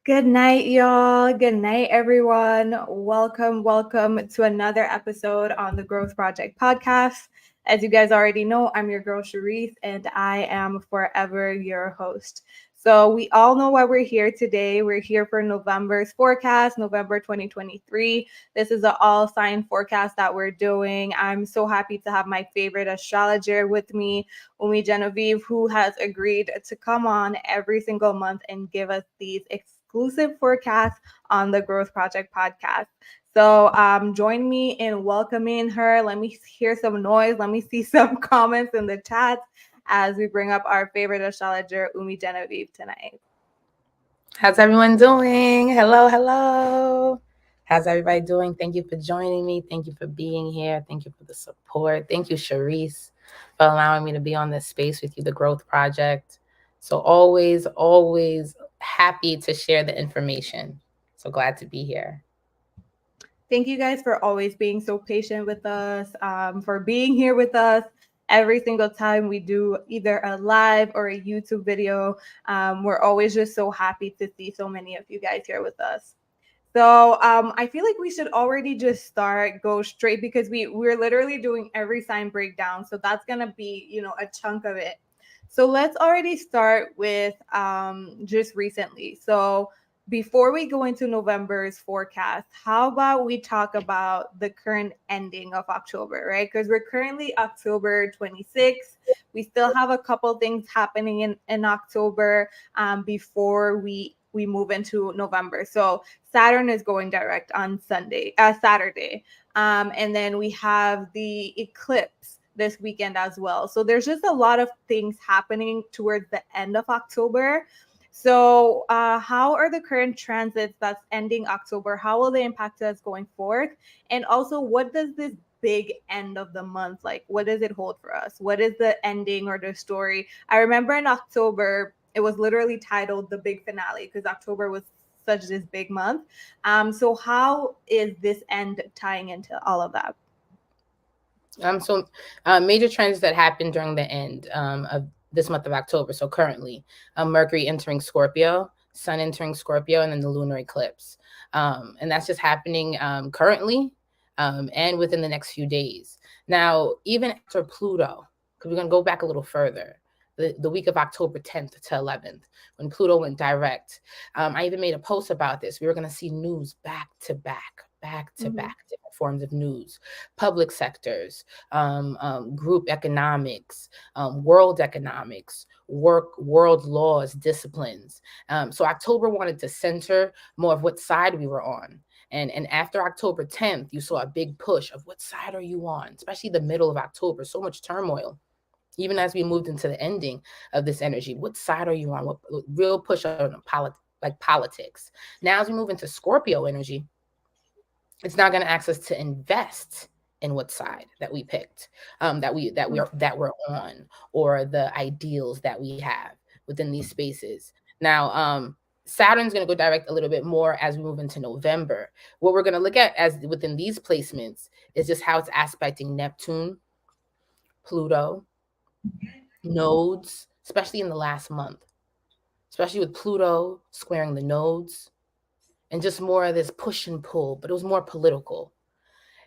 Good night, y'all. Good night, everyone. Welcome to another episode on the Growth Project podcast. As you guys already know, I'm your girl, Sharice, and I am forever your host. So, we all know why we're here today. We're here for November's forecast, November 2023. This is an all sign forecast that we're doing. I'm so happy to have my favorite astrologer with me, Umi Genevieve, who has agreed to come on every single month and give us these exclusive forecasts on the Growth Project podcast. So join me in welcoming her. Let me hear some noise. Let me see some comments in the chat as we bring up our favorite astrologer, Umi Genevieve, tonight. How's everyone doing? Hello. How's everybody doing? Thank you for joining me. Thank you for being here. Thank you for the support. Thank you, Sharice, for allowing me to be on this space with you, the Growth Project. So always happy to share the information. So glad to be here. Thank you guys for always being so patient with us, for being here with us every single time we do either a live or a YouTube video. We're always just so happy to see so many of you guys here with us. So I feel like we should already just go straight because we're literally doing every sign breakdown. So that's gonna be, a chunk of it. So let's already start with just recently. So before we go into November's forecast, how about we talk about the current ending of October, right? Because we're currently October 26th. We still have a couple things happening in October before we move into November. So Saturn is going direct on Saturday. And then we have the eclipse this weekend as well. So there's just a lot of things happening towards the end of October. So how are the current transits that's ending October? How will they impact us going forward? And also, what does this big end of the month, like, what does it hold for us? What is the ending or the story? I remember in October, it was literally titled the big finale because October was such this big month. So how is this end tying into all of that? Major trends that happened during the end of this month of October. So currently, Mercury entering Scorpio, Sun entering Scorpio, and then the lunar eclipse. And that's just happening currently and within the next few days. Now, even after Pluto, because we're going to go back a little further, the week of October 10th to 11th, when Pluto went direct. I even made a post about this. We were going to see news back to back, different forms of news, public sectors, group economics, world economics, world laws, disciplines. So October wanted to center more of what side we were on. And after October 10th, you saw a big push of what side are you on, especially the middle of October, so much turmoil. Even as we moved into the ending of this energy, what side are you on? What real push on politics. Now, as we move into Scorpio energy, it's not going to ask us to invest in what side that we picked, that we're on, or the ideals that we have within these spaces. Now, Saturn's going to go direct a little bit more as we move into November. What we're going to look at as within these placements is just how it's aspecting Neptune, Pluto, nodes, especially in the last month, especially with Pluto squaring the nodes, and just more of this push and pull, but it was more political.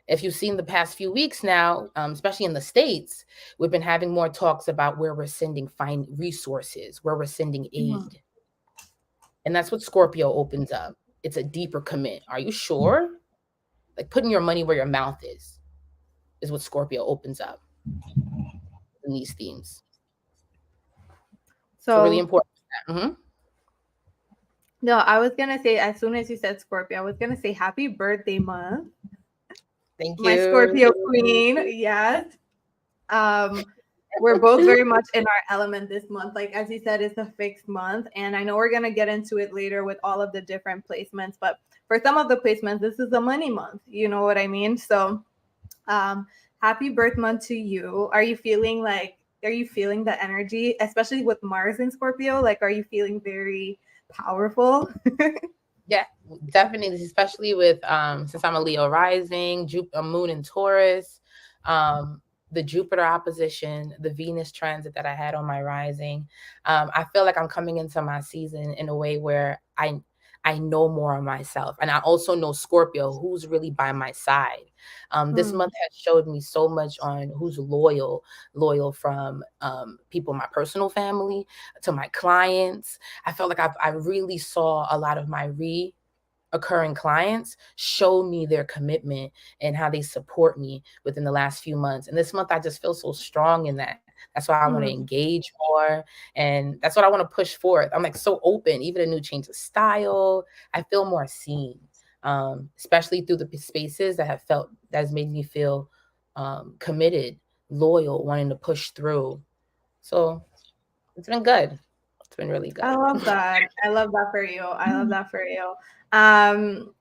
If you've seen the past few weeks now, especially in the States, we've been having more talks about where we're sending fine resources, where we're sending aid. And that's what Scorpio opens up. It's a deeper commit. Are you sure? Like putting your money where your mouth is what Scorpio opens up in these themes. So really important. No, I was going to say, as soon as you said Scorpio, I was going to say happy birthday month. Thank you. My Scorpio queen. Yes. We're both very much in our element this month. Like, as you said, it's a fixed month. And I know we're going to get into it later with all of the different placements. But for some of the placements, this is a money month. You know what I mean? So happy birth month to you. Are you feeling the energy, especially with Mars in Scorpio? Like, are you feeling very powerful? Yeah, definitely, especially with since I'm a Leo rising, moon in Taurus, the Jupiter opposition, the Venus transit that I had on my rising. I feel like I'm coming into my season in a way where I I know more of myself. And I also know Scorpio, who's really by my side. This month has showed me so much on who's loyal from people in my personal family to my clients. I felt like I really saw a lot of my occurring clients show me their commitment and how they support me within the last few months. And this month, I just feel so strong in that. That's why I want to engage more. And that's what I want to push forth. I'm like so open, even a new change of style. I feel more seen, especially through the spaces that has made me feel committed, loyal, wanting to push through. So it's been good. It's been really good. I love that. I love that for you. I love that for you.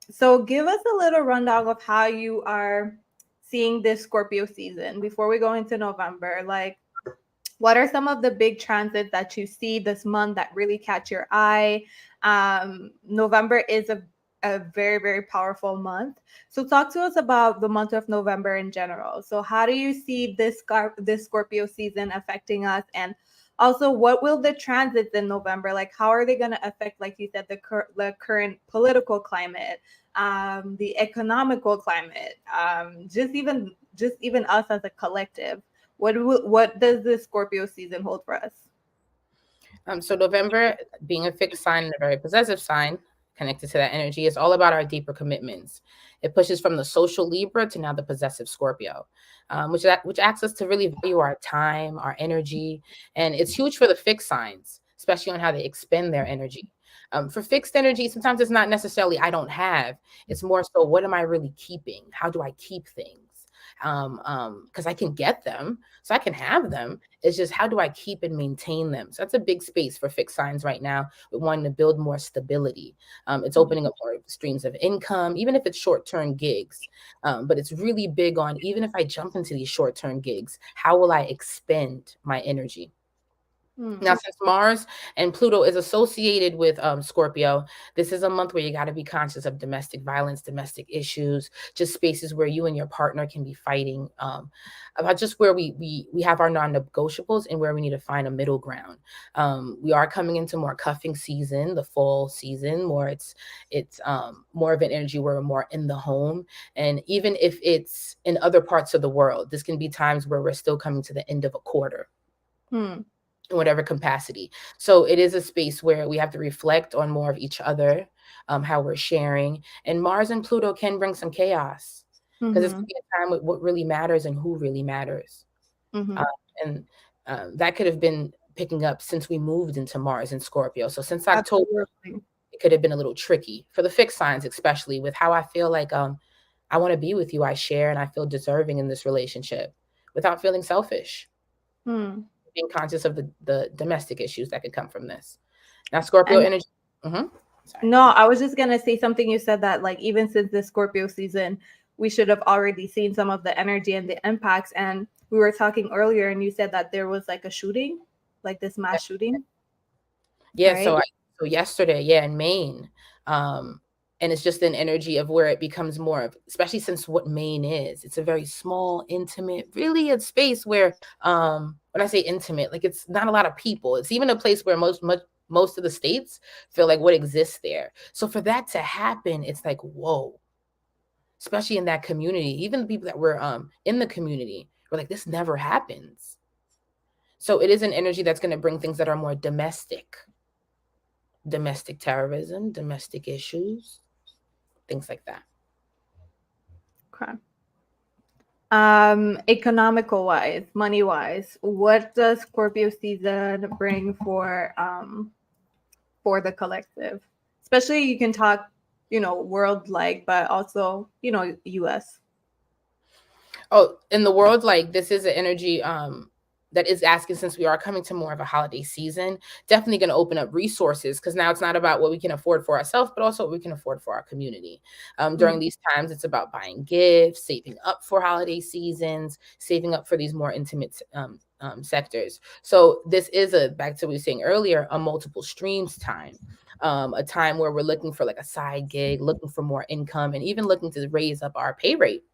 So give us a little rundown of how you are seeing this Scorpio season before we go into November. Like, what are some of the big transits that you see this month that really catch your eye? November is a very, very powerful month. So talk to us about the month of November in general. So how do you see this Scorpio season affecting us? And also, what will the transits in November, like how are they going to affect, like you said, the current political climate, the economical climate, just even us as a collective? What does the Scorpio season hold for us? So November, being a fixed sign and a very possessive sign connected to that energy, is all about our deeper commitments. It pushes from the social Libra to now the possessive Scorpio, which asks us to really value our time, our energy, and it's huge for the fixed signs, especially on how they expend their energy. For fixed energy, sometimes it's not necessarily I don't have. It's more so what am I really keeping? How do I keep things? Because I can get them, so I can have them. It's just how do I keep and maintain them? So that's a big space for fixed signs right now. We're wanting to build more stability. It's opening up more streams of income, even if it's short-term gigs. But it's really big on even if I jump into these short-term gigs, how will I expend my energy? Now, since Mars and Pluto is associated with Scorpio, this is a month where you got to be conscious of domestic violence, domestic issues, just spaces where you and your partner can be fighting about just where we have our non-negotiables and where we need to find a middle ground. We are coming into more cuffing season, the fall season, more it's more of an energy where we're more in the home. And even if it's in other parts of the world, this can be times where we're still coming to the end of a quarter. In whatever capacity. So it is a space where we have to reflect on more of each other, how we're sharing. And Mars and Pluto can bring some chaos because it's going to be a time with what really matters and who really matters. And that could have been picking up since we moved into Mars and Scorpio. So since October, it could have been a little tricky for the fixed signs, especially with how I feel like I want to be with you. I share and I feel deserving in this relationship without feeling selfish. Being conscious of the domestic issues that could come from this. Now, Scorpio energy. No, I was just gonna say something. You said that like even since the Scorpio season, we should have already seen some of the energy and the impacts. And we were talking earlier, and you said that there was like a shooting, like this mass shooting. Yeah. Right? So yesterday, in Maine. And it's just an energy of where it becomes more of, especially since what Maine is, it's a very small, intimate, really a space where, when I say intimate, like it's not a lot of people. It's even a place where most of the states feel like what exists there. So for that to happen, it's like, whoa, especially in that community, even the people that were in the community were like, this never happens. So it is an energy that's going to bring things that are more domestic terrorism, domestic issues, things like that. Okay. Economical wise, money wise, what does Scorpio season bring for the collective? Especially you can talk, world like, but also, US. Oh, in the world, like this is an energy that is asking, since we are coming to more of a holiday season, definitely going to open up resources, because now it's not about what we can afford for ourselves, but also what we can afford for our community. During these times, it's about buying gifts, saving up for holiday seasons, saving up for these more intimate sectors. So this is back to what we were saying earlier, a multiple streams time. A time where we're looking for like a side gig, looking for more income, and even looking to raise up our pay rate.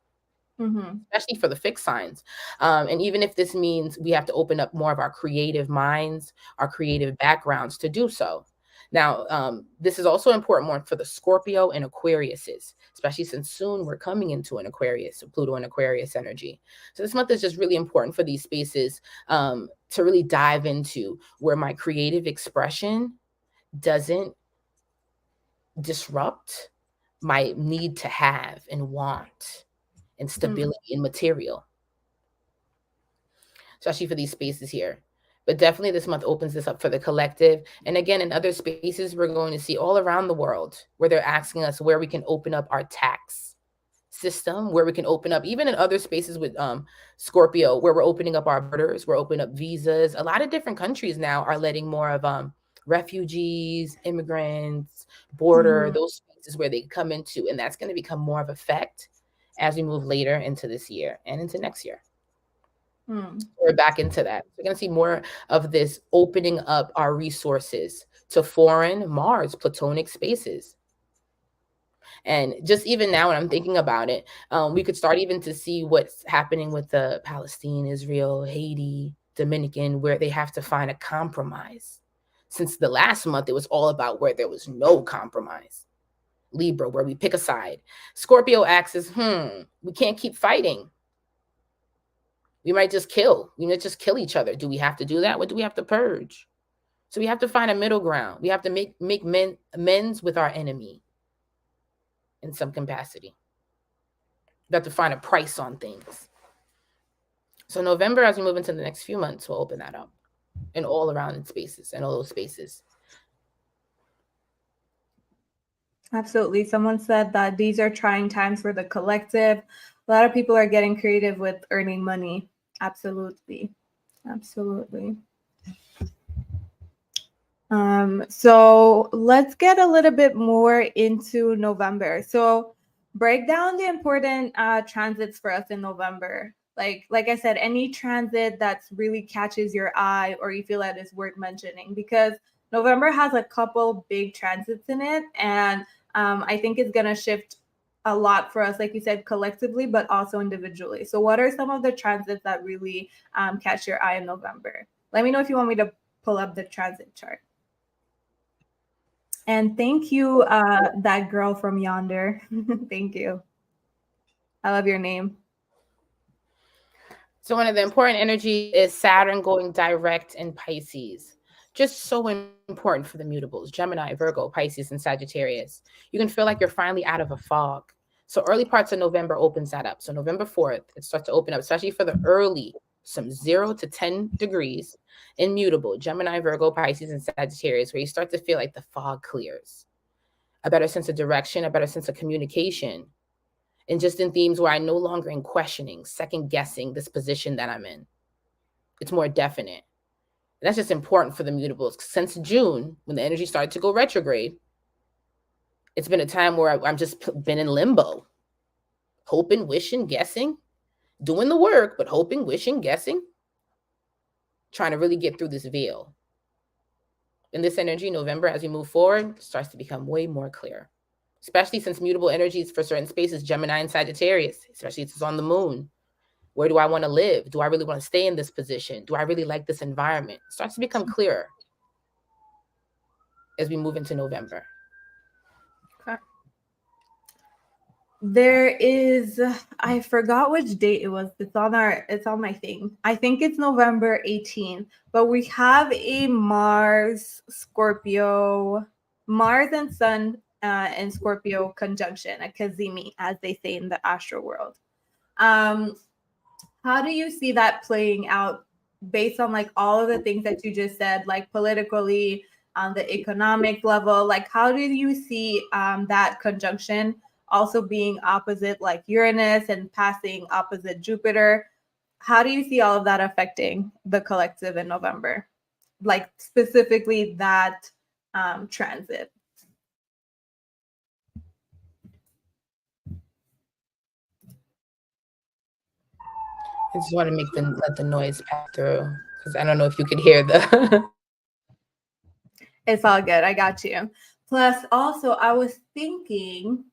Especially for the fixed signs. And even if this means we have to open up more of our creative minds, our creative backgrounds to do so. Now, this is also important more for the Scorpio and Aquariuses, especially since soon we're coming into an Aquarius, so Pluto and Aquarius energy. So this month is just really important for these spaces to really dive into where my creative expression doesn't disrupt my need to have and want and stability in material, especially for these spaces here. But definitely this month opens this up for the collective. And again, in other spaces, we're going to see all around the world where they're asking us where we can open up our tax system, where we can open up, even in other spaces with Scorpio, where we're opening up our borders, we're opening up visas. A lot of different countries now are letting more of refugees, immigrants, border, those spaces where they come into. And that's going to become more of effect as we move later into this year and into next year. We're back into that. We're going to see more of this opening up our resources to foreign Mars, Platonic spaces. And just even now, when I'm thinking about it, we could start even to see what's happening with the Palestine, Israel, Haiti, Dominican, where they have to find a compromise. Since the last month, it was all about where there was no compromise. Libra, where we pick a side. Scorpio axis, we can't keep fighting. We might just kill. We might just kill each other. Do we have to do that? What do we have to purge? So we have to find a middle ground. We have to make amends with our enemy in some capacity. We have to find a price on things. So November, as we move into the next few months, we'll open that up in all around spaces and all those spaces. Absolutely. Someone said that these are trying times for the collective. A lot of people are getting creative with earning money. Absolutely. Absolutely. So let's get a little bit more into November. So break down the important transits for us in November. Like I said, any transit that's really catches your eye or you feel that is worth mentioning, because November has a couple big transits in it. And I think it's going to shift a lot for us, like you said, collectively, but also individually. So what are some of the transits that really catch your eye in November? Let me know if you want me to pull up the transit chart. And thank you, that girl from yonder. Thank you. I love your name. So one of the important energies is Saturn going direct in Pisces. Just so important for the mutables, Gemini, Virgo, Pisces, and Sagittarius. You can feel like you're finally out of a fog. So early parts of November opens that up. So November 4th, it starts to open up, especially for the early, some 0 to 10 degrees in mutable, Gemini, Virgo, Pisces, and Sagittarius, where you start to feel like the fog clears. A better sense of direction, a better sense of communication. And just in themes where I no longer am questioning, second guessing this position that I'm in. It's more definite. And that's just important for the mutables. Since June, when the energy started to go retrograde, it's been a time where I'm just been in limbo, hoping, wishing, guessing, doing the work, but hoping, wishing, guessing, trying to really get through this veil. And this energy, November, as we move forward, starts to become way more clear, especially since mutable energies for certain spaces, Gemini and Sagittarius, especially if it's on the moon. Where do I want to live? Do I really want to stay in this position? Do I really like this environment? It starts to become clearer as we move into November. Okay. There is, I forgot which date it was. It's on my thing. I think it's November 18th, but we have a Mars and Sun in Scorpio conjunction, a cazimi, as they say in the astro world. How do you see that playing out based on like all of the things that you just said, like politically, on the economic level? Like, how do you see that conjunction also being opposite like Uranus and passing opposite Jupiter? How do you see all of that affecting the collective in November? Like specifically that transit? I just want to let the noise pass through because I don't know if you could hear the. It's all good. I got you. Plus, also, I was thinking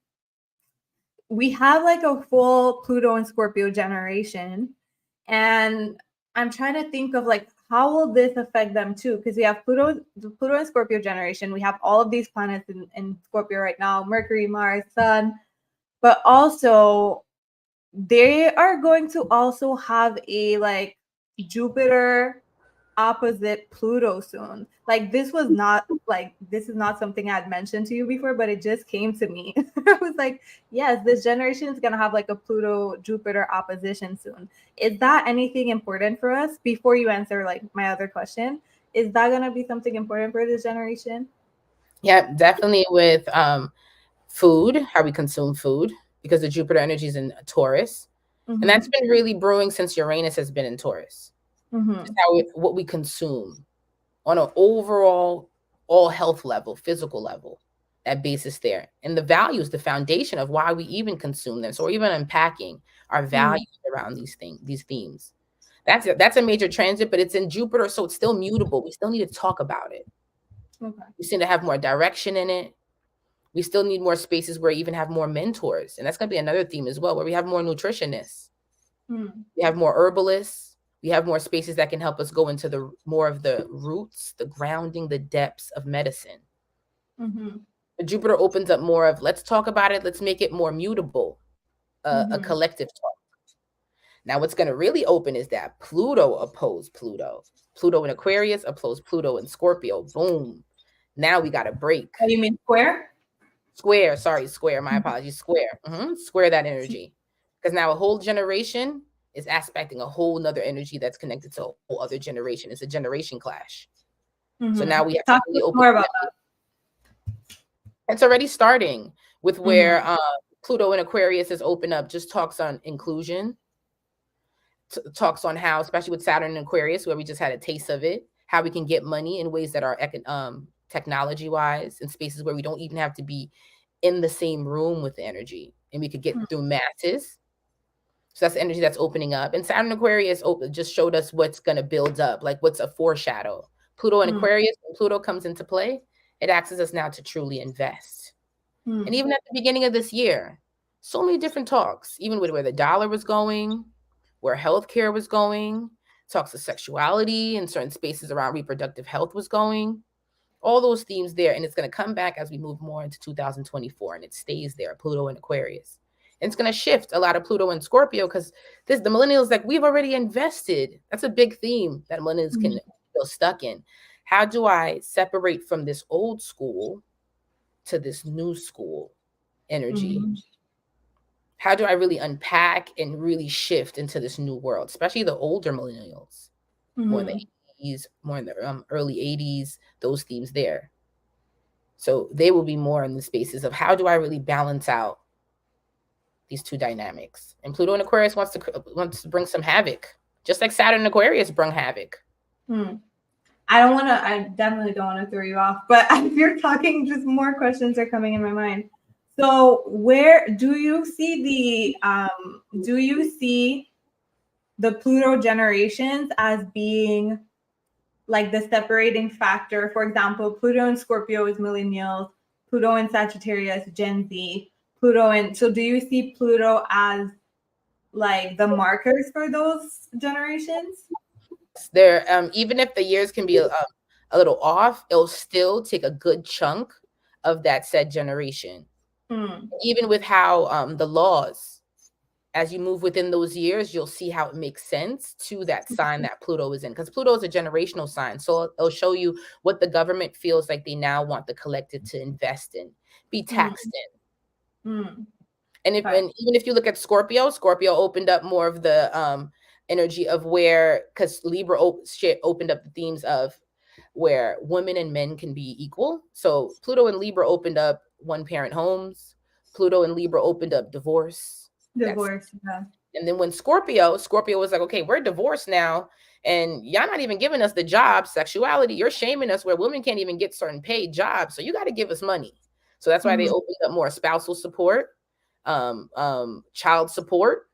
we have like a full Pluto and Scorpio generation, and I'm trying to think of like how will this affect them too? Because we have Pluto and Scorpio generation. We have all of these planets in Scorpio right now, Mercury, Mars, Sun, but also they are going to also have a like Jupiter opposite Pluto soon. Like this is not something I had mentioned to you before, but it just came to me. I was like, yes, this generation is gonna have like a Pluto Jupiter opposition soon. Is that anything important for us? Before you answer like my other question, is that gonna be something important for this generation? Yeah, definitely with food, how we consume food, because the Jupiter energy is in Taurus. And that's been really brewing since Uranus has been in Taurus. Just what we consume on an overall, all health level, physical level, that basis there. And the values, the foundation of why we even consume them. So we're even unpacking our values around these themes. That's a major transit, but it's in Jupiter, so it's still mutable. We still need to talk about it. Okay. We seem to have more direction in it. We still need more spaces where we even have more mentors. And that's going to be another theme as well, where we have more nutritionists. We have more herbalists. We have more spaces that can help us go into the more of the roots, the grounding, the depths of medicine. Jupiter opens up more of, let's talk about it. Let's make it more mutable, a collective talk. Now, what's going to really open is that Pluto opposed Pluto. Pluto in Aquarius opposed Pluto in Scorpio. Boom. Now we got a break. Oh, you mean square? Square. Sorry, square. My apologies. Square. Square that energy. Because now a whole generation is aspecting a whole nother energy that's connected to a whole other generation. It's a generation clash. So now we have to really open more about that. It's already starting with where Pluto in Aquarius has opened up, just talks on inclusion, talks on how, especially with Saturn in Aquarius, where we just had a taste of it, how we can get money in ways that are technology-wise, in spaces where we don't even have to be in the same room with the energy, and we could get through masses. So that's the energy that's opening up. And Saturn Aquarius just showed us what's going to build up, like what's a foreshadow. Pluto in Aquarius, when Pluto comes into play, it asks us now to truly invest. And even at the beginning of this year, so many different talks, even with where the dollar was going, where healthcare was going, talks of sexuality and certain spaces around reproductive health was going, all those themes there. And it's going to come back as we move more into 2024, and it stays there, Pluto in Aquarius. And it's going to shift a lot of Pluto and Scorpio, because the millennials, like, we've already invested. That's a big theme that millennials can feel stuck in. How do I separate from this old school to this new school energy? How do I really unpack and really shift into this new world, especially the older millennials, more in the 80s, more in the early 80s, those themes there. So they will be more in the spaces of how do I really balance out these two dynamics. And Pluto in Aquarius wants to bring some havoc, just like Saturn in Aquarius brought havoc. I definitely don't want to throw you off, but if you're talking, just more questions are coming in my mind. So where do you see the Pluto generations as being like the separating factor? For example, Pluto in Scorpio is millennials, Pluto in Sagittarius, Gen Z, so do you see Pluto as like the markers for those generations? There, even if the years can be a little off, it'll still take a good chunk of that said generation. Even with how the laws, as you move within those years, you'll see how it makes sense to that sign that Pluto is in, because Pluto is a generational sign. So it'll show you what the government feels like they now want the collective to invest in, be taxed in. And even if you look at Scorpio opened up more of the energy of where, because Libra opened up the themes of where women and men can be equal. So Pluto and Libra opened up one-parent homes. Pluto and Libra opened up divorce. And then when Scorpio was like, okay, we're divorced now, and y'all not even giving us the job, sexuality, you're shaming us where women can't even get certain paid jobs, so you got to give us money. So that's why they opened up more spousal support, child support,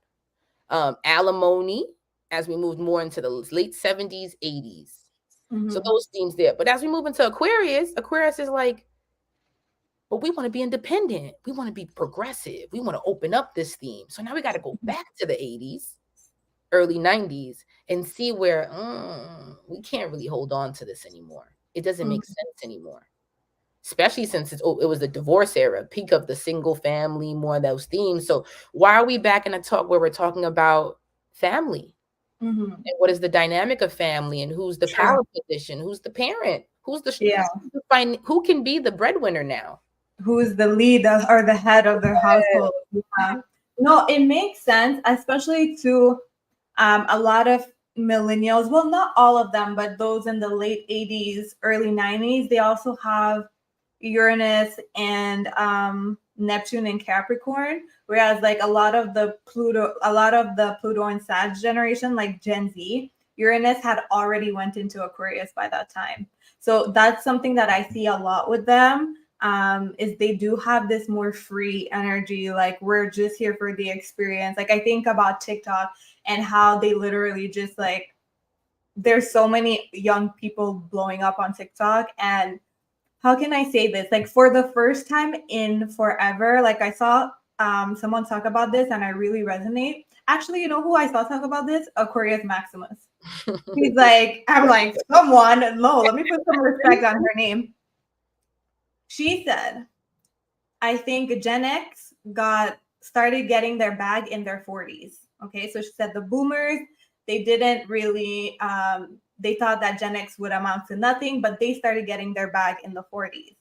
alimony, as we moved more into the late 70s, 80s. So those themes there. But as we move into Aquarius is like, but we want to be independent. We want to be progressive. We want to open up this theme. So now we got to go back to the 80s, early 90s, and see where we can't really hold on to this anymore. It doesn't make sense anymore, especially since it was the divorce era, peak of the single family, more of those themes. So why are we back in a talk where we're talking about family? And what is the dynamic of family, and who's the power position, who's the parent, who's who can be the breadwinner now? Who's the lead or the head of their household? Yeah. No, it makes sense, especially to a lot of millennials. Well, not all of them, but those in the late 80s, early 90s, they also have Uranus and Neptune in Capricorn. Whereas like a lot of the Pluto and Sag generation, like Gen Z, Uranus had already went into Aquarius by that time. So that's something that I see a lot with them. Is they do have this more free energy, like we're just here for the experience. Like I think about TikTok and how they literally just like, there's so many young people blowing up on TikTok, and how can I say this? Like for the first time in forever, like I saw someone talk about this and I really resonate. Actually, you know who I saw talk about this? Aquarius Maximus. He's like, I'm like, someone, no, let me put some respect on her name. She said, I think Gen X started getting their bag in their 40s. Okay, so she said the boomers, they didn't really, they thought that Gen X would amount to nothing, but they started getting their bag in the 40s.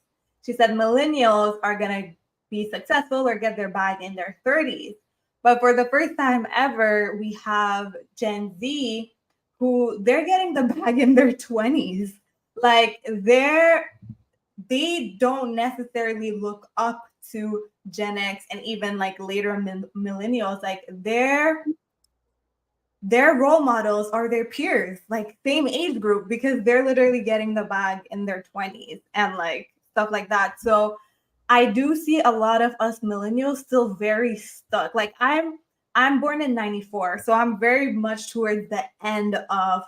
She said millennials are going to be successful or get their bag in their 30s. But for the first time ever, we have Gen Z who they're getting the bag in their 20s. Like they don't necessarily look up to Gen X and even like later millennials. Like their role models are their peers, like same age group, because they're literally getting the bag in their 20s and like stuff like that. So I do see a lot of us millennials still very stuck. Like I'm born in 94, so I'm very much towards the end of,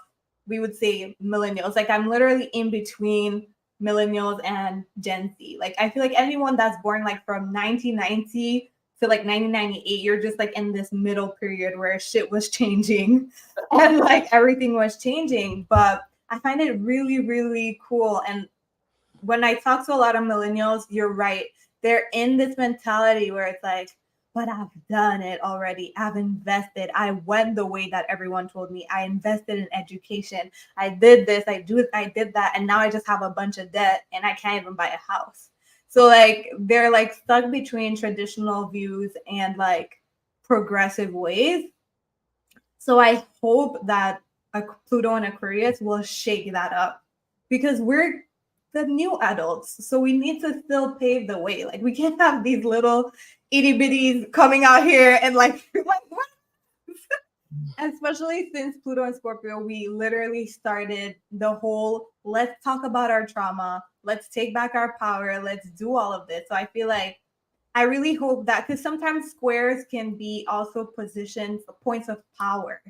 we would say, millennials. Like I'm literally in between millennials and Gen Z. Like I feel like anyone that's born like from 1990 to like 1998, you're just like in this middle period where shit was changing and like everything was changing. But I find it really, really cool. And when I talk to a lot of millennials, you're right. They're in this mentality where it's like, but I've done it already. I've invested. I went the way that everyone told me. I invested in education. I did this. I did that. And now I just have a bunch of debt and I can't even buy a house. So like they're like stuck between traditional views and like progressive ways. So I hope that Pluto and Aquarius will shake that up, because we're the new adults. So we need to still pave the way. Like we can't have these little itty bitties coming out here and like what? Especially since Pluto and Scorpio, we literally started the whole let's talk about our trauma, let's take back our power, let's do all of this. So I feel like I really hope that, because sometimes squares can be also positions, points of power.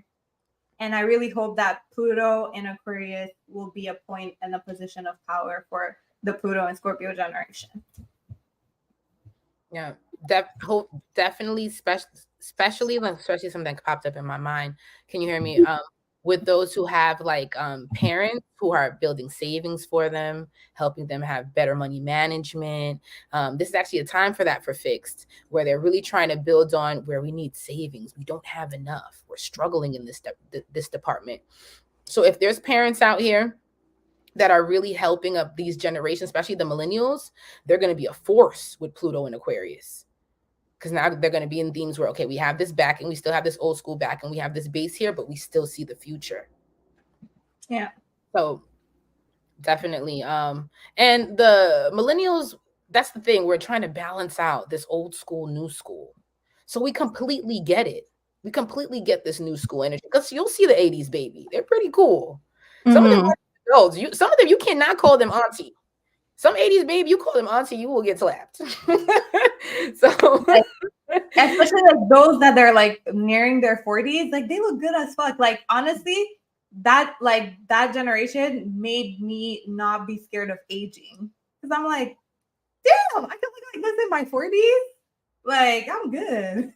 And I really hope that Pluto in Aquarius will be a point and a position of power for the Pluto and Scorpio generation. Yeah, definitely, especially something that popped up in my mind. Can you hear me? With those who have like parents who are building savings for them, helping them have better money management. This is actually a time for that for fixed, where they're really trying to build on where we need savings. We don't have enough. We're struggling in this department. So if there's parents out here that are really helping up these generations, especially the millennials, they're going to be a force with Pluto and Aquarius. Because now they're going to be in themes where, okay, we have this back and we still have this old school back and we have this base here, but we still see the future. Yeah. So definitely. And the millennials, that's the thing. We're trying to balance out this old school, new school. So we completely get it. We completely get this new school energy, because you'll see the 80s baby. They're pretty cool. Some of them are adults. Some of them, you cannot call them auntie. Some 80s baby, you call them auntie, you will get slapped. So especially like those that are like nearing their 40s, like they look good as fuck. Like honestly, that generation made me not be scared of aging, because I'm like, damn, I can look like this in my 40s. Like I'm good.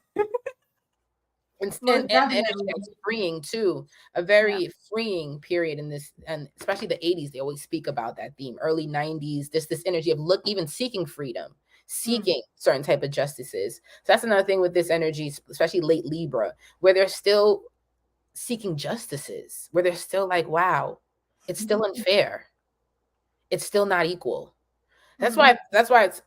Most energy definitely. that's freeing too. A very freeing period in this, and especially the 80s, they always speak about that theme. Early 90s, there's this energy of even seeking freedom, seeking certain type of justices. So that's another thing with this energy, especially late Libra, where they're still seeking justices, where they're still like, wow, it's still unfair. It's still not equal. That's why it's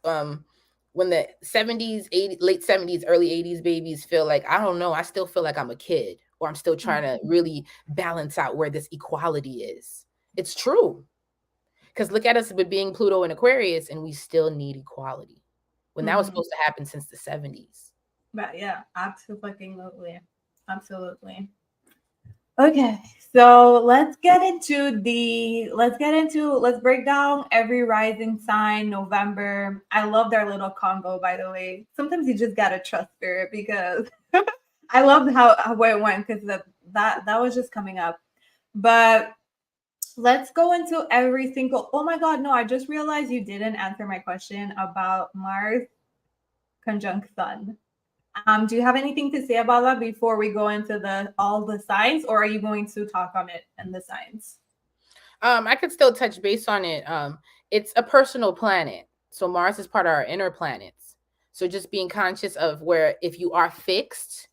when the 70s, 80s, late 70s, early 80s babies feel like, I don't know, I still feel like I'm a kid, or I'm still trying to really balance out where this equality is. It's true. Because look at us with being Pluto and Aquarius, and we still need equality when that was supposed to happen since the 70s. But yeah, absolutely. Absolutely. Okay, so let's break down every rising sign November. I love their little convo, by the way. Sometimes you just gotta trust Spirit because I loved how it went because that was just coming up. But let's go into every single. Oh my God, no! I just realized you didn't answer my question about Mars conjunct Sun. Do you have anything to say about that before we go into all the signs, or are you going to talk on it and the signs? I could still touch base on it. It's a personal planet, so Mars is part of our inner planets. So just being conscious of where, if you are fixed,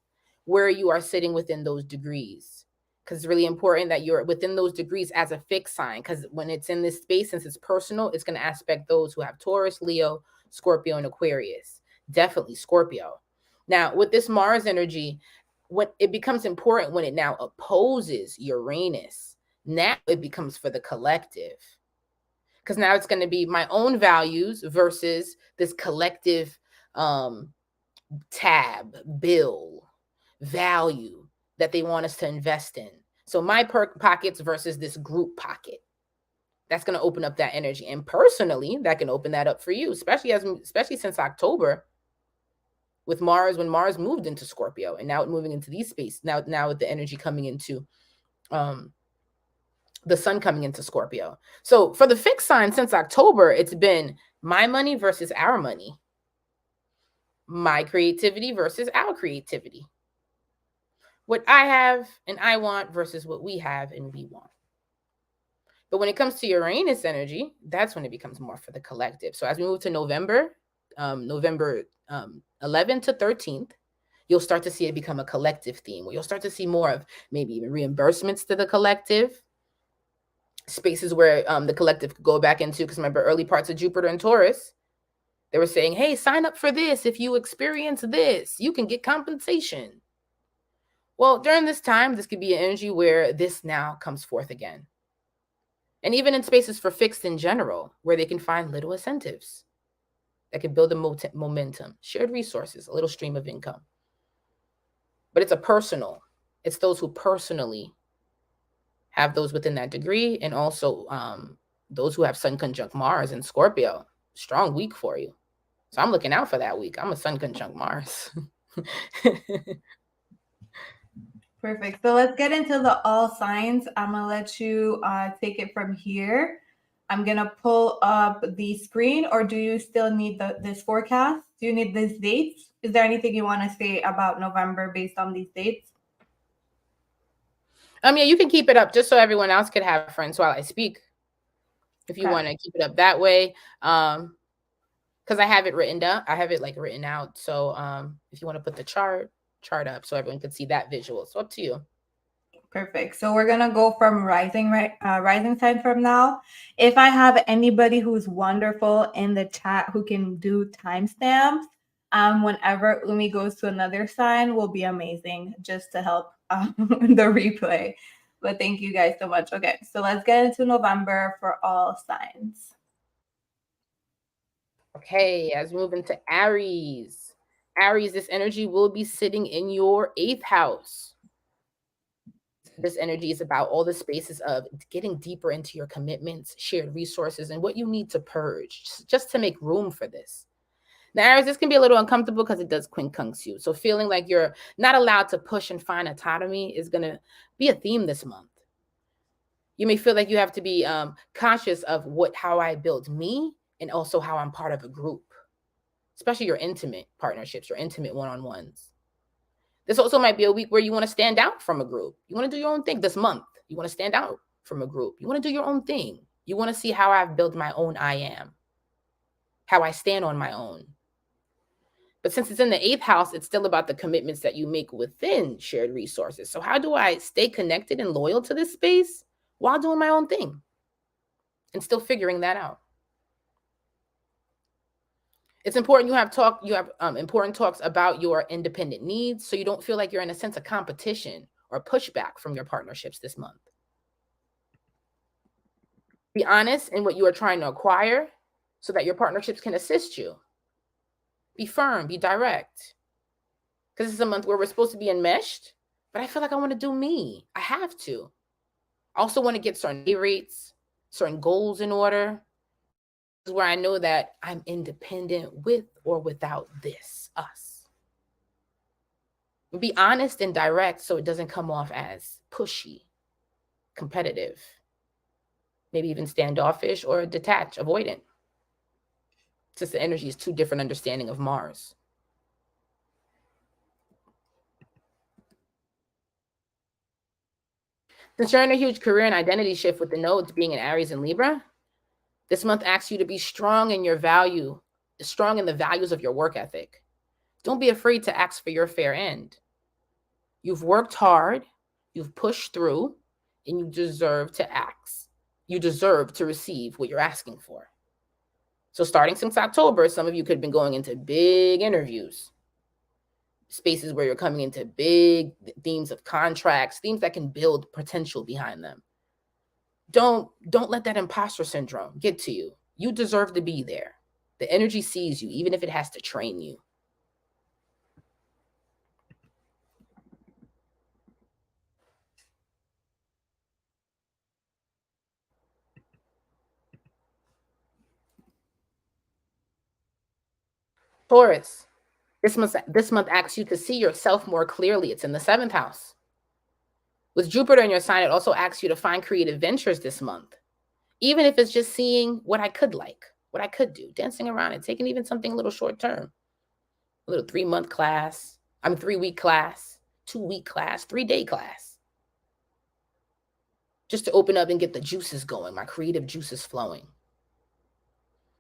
where you are sitting within those degrees, because it's really important that you're within those degrees as a fixed sign. Because when it's in this space, since it's personal, it's going to aspect those who have Taurus, Leo, Scorpio, and Aquarius. Definitely Scorpio. Now, with this Mars energy, what it becomes important when it now opposes Uranus. Now it becomes for the collective, because now it's going to be my own values versus this collective tab, bill, value that they want us to invest in. So my pockets versus this group pocket. That's going to open up that energy. And personally, that can open that up for you, especially since October with Mars, when Mars moved into Scorpio, and now it's moving into these space. Now with the energy coming into the Sun coming into Scorpio. So for the fixed sign since October, it's been my money versus our money, my creativity versus our creativity, what I have and I want versus what we have and we want. But when it comes to Uranus energy, that's when it becomes more for the collective. So as we move to November 11th to 13th, you'll start to see it become a collective theme, where you'll start to see more of maybe even reimbursements to the collective, spaces where the collective could go back into. Because remember, early parts of Jupiter and Taurus, they were saying, hey, sign up for this. If you experience this, you can get compensation. Well, during this time, this could be an energy where this now comes forth again. And even in spaces for fixed in general, where they can find little incentives that can build a momentum, shared resources, a little stream of income. But it's those who personally have those within that degree, and also those who have Sun conjunct Mars and Scorpio. Strong week for you. So I'm looking out for that week. I'm a Sun conjunct Mars. Perfect. So let's get into the all signs. I'm going to let you take it from here. I'm going to pull up the screen, or do you still need this forecast? Do you need these dates? Is there anything you want to say about November based on these dates? Yeah, you can keep it up just so everyone else could have friends while I speak. If you want to keep it up that way. Because I have it written down. I have it like written out. So if you want to put the chart up so everyone can see that visual. So up to you. Perfect. So we're gonna go from rising sign from now. If I have anybody who's wonderful in the chat who can do timestamps, whenever Umi goes to another sign, will be amazing just to help the replay. But thank you guys so much. Okay, so let's get into November for all signs. Okay, as we move into Aries. Aries, this energy will be sitting in your 8th house. This energy is about all the spaces of getting deeper into your commitments, shared resources, and what you need to purge just to make room for this. Now, Aries, this can be a little uncomfortable because it does quincunx you. So feeling like you're not allowed to push and find autonomy is going to be a theme this month. You may feel like you have to be conscious of how I build me, and also how I'm part of a group, especially your intimate partnerships, your intimate one-on-ones. This also might be a week where you want to stand out from a group. You want to do your own thing this month. You want to stand out from a group. You want to do your own thing. You want to see how I've built my own I am, how I stand on my own. But since it's in the 8th house, it's still about the commitments that you make within shared resources. So how do I stay connected and loyal to this space while doing my own thing and still figuring that out? It's important you have important talks about your independent needs, so you don't feel like you're in a sense of competition or pushback from your partnerships this month. Be honest in what you are trying to acquire so that your partnerships can assist you. Be firm, be direct. Because this is a month where we're supposed to be enmeshed, but I feel like I want to do me. I have to. I also want to get certain pay rates, certain goals in order. This is where I know that I'm independent with or without this, us. Be honest and direct so it doesn't come off as pushy, competitive, maybe even standoffish or detached, avoidant. Since the energy is two different understanding of Mars. Since you're in a huge career and identity shift with the nodes being in Aries and Libra, this month asks you to be strong in your value, strong in the values of your work ethic. Don't be afraid to ask for your fair end. You've worked hard, you've pushed through, and you deserve to ask. You deserve to receive what you're asking for. So starting since October, some of you could have been going into big interviews, spaces where you're coming into big themes of contracts, themes that can build potential behind them. Don't let that imposter syndrome get to you. You deserve to be there. The energy sees you, even if it has to train you. Taurus, this month asks you to see yourself more clearly. It's in the 7th house. With Jupiter in your sign, it also asks you to find creative ventures this month. Even if it's just seeing what I could like, what I could do, dancing around it, taking even something a little short term. A little 3-month class, 3-week class, 2-week class, 3-day class. Just to open up and get the juices going, my creative juices flowing.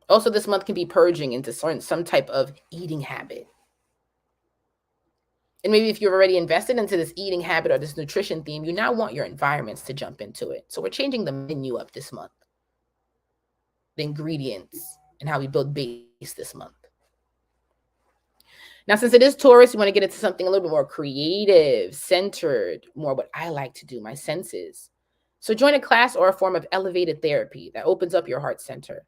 Also, this month can be purging into some type of eating habit. And maybe if you're already invested into this eating habit or this nutrition theme, you now want your environments to jump into it. So we're changing the menu up this month. The ingredients and how we build base this month. Now, since it is Taurus, you want to get into something a little bit more creative, centered, more what I like to do, my senses. So join a class or a form of elevated therapy that opens up your heart center.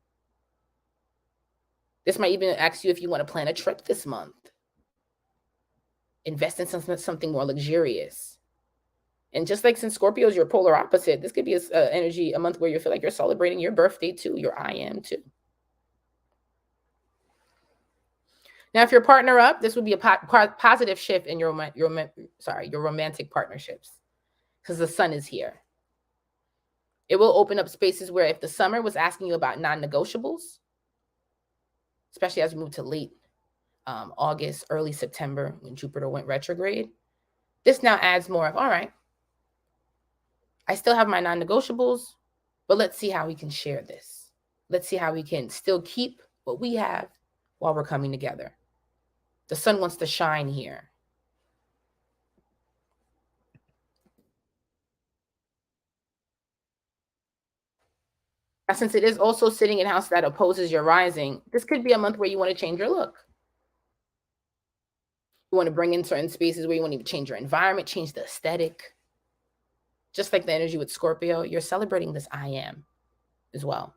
This might even ask you if you want to plan a trip this month. Invest in something more luxurious. And just like since Scorpio is your polar opposite, this could be a month where you feel like you're celebrating your birthday too, your I am too. Now, if you're partner up, this would be a positive shift in your romantic partnerships because the sun is here. It will open up spaces where if the summer was asking you about non-negotiables, especially as we move to late August, early September when Jupiter went retrograde, this now adds more of, all right, I still have my non-negotiables, but let's see how we can share this. Let's see how we can still keep what we have while we're coming together. The sun wants to shine here. Now, since it is also sitting in house that opposes your rising, this could be a month where you want to change your look. You want to bring in certain spaces where you want to change your environment, change the aesthetic. Just like the energy with Scorpio, you're celebrating this I am as well.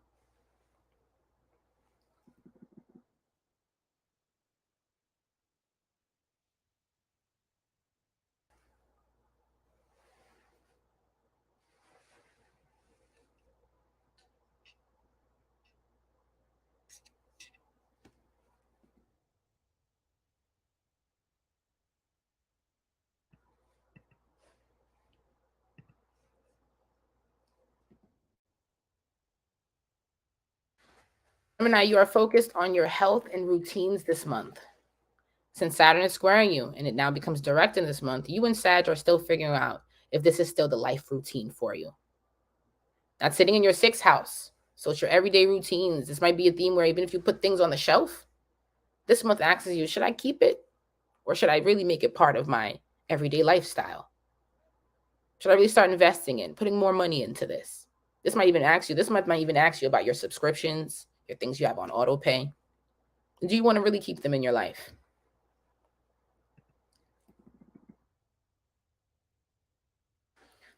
Gemini, you are focused on your health and routines this month. Since Saturn is squaring you and it now becomes direct in this month, you and Sag are still figuring out if this is still the life routine for you. That's sitting in your 6th house. So it's your everyday routines. This might be a theme where even if you put things on the shelf, this month asks you, should I keep it? Or should I really make it part of my everyday lifestyle? Should I really start investing in, putting more money into this? This month might even ask you about your subscriptions, your things you have on auto pay. Do you want to really keep them in your life?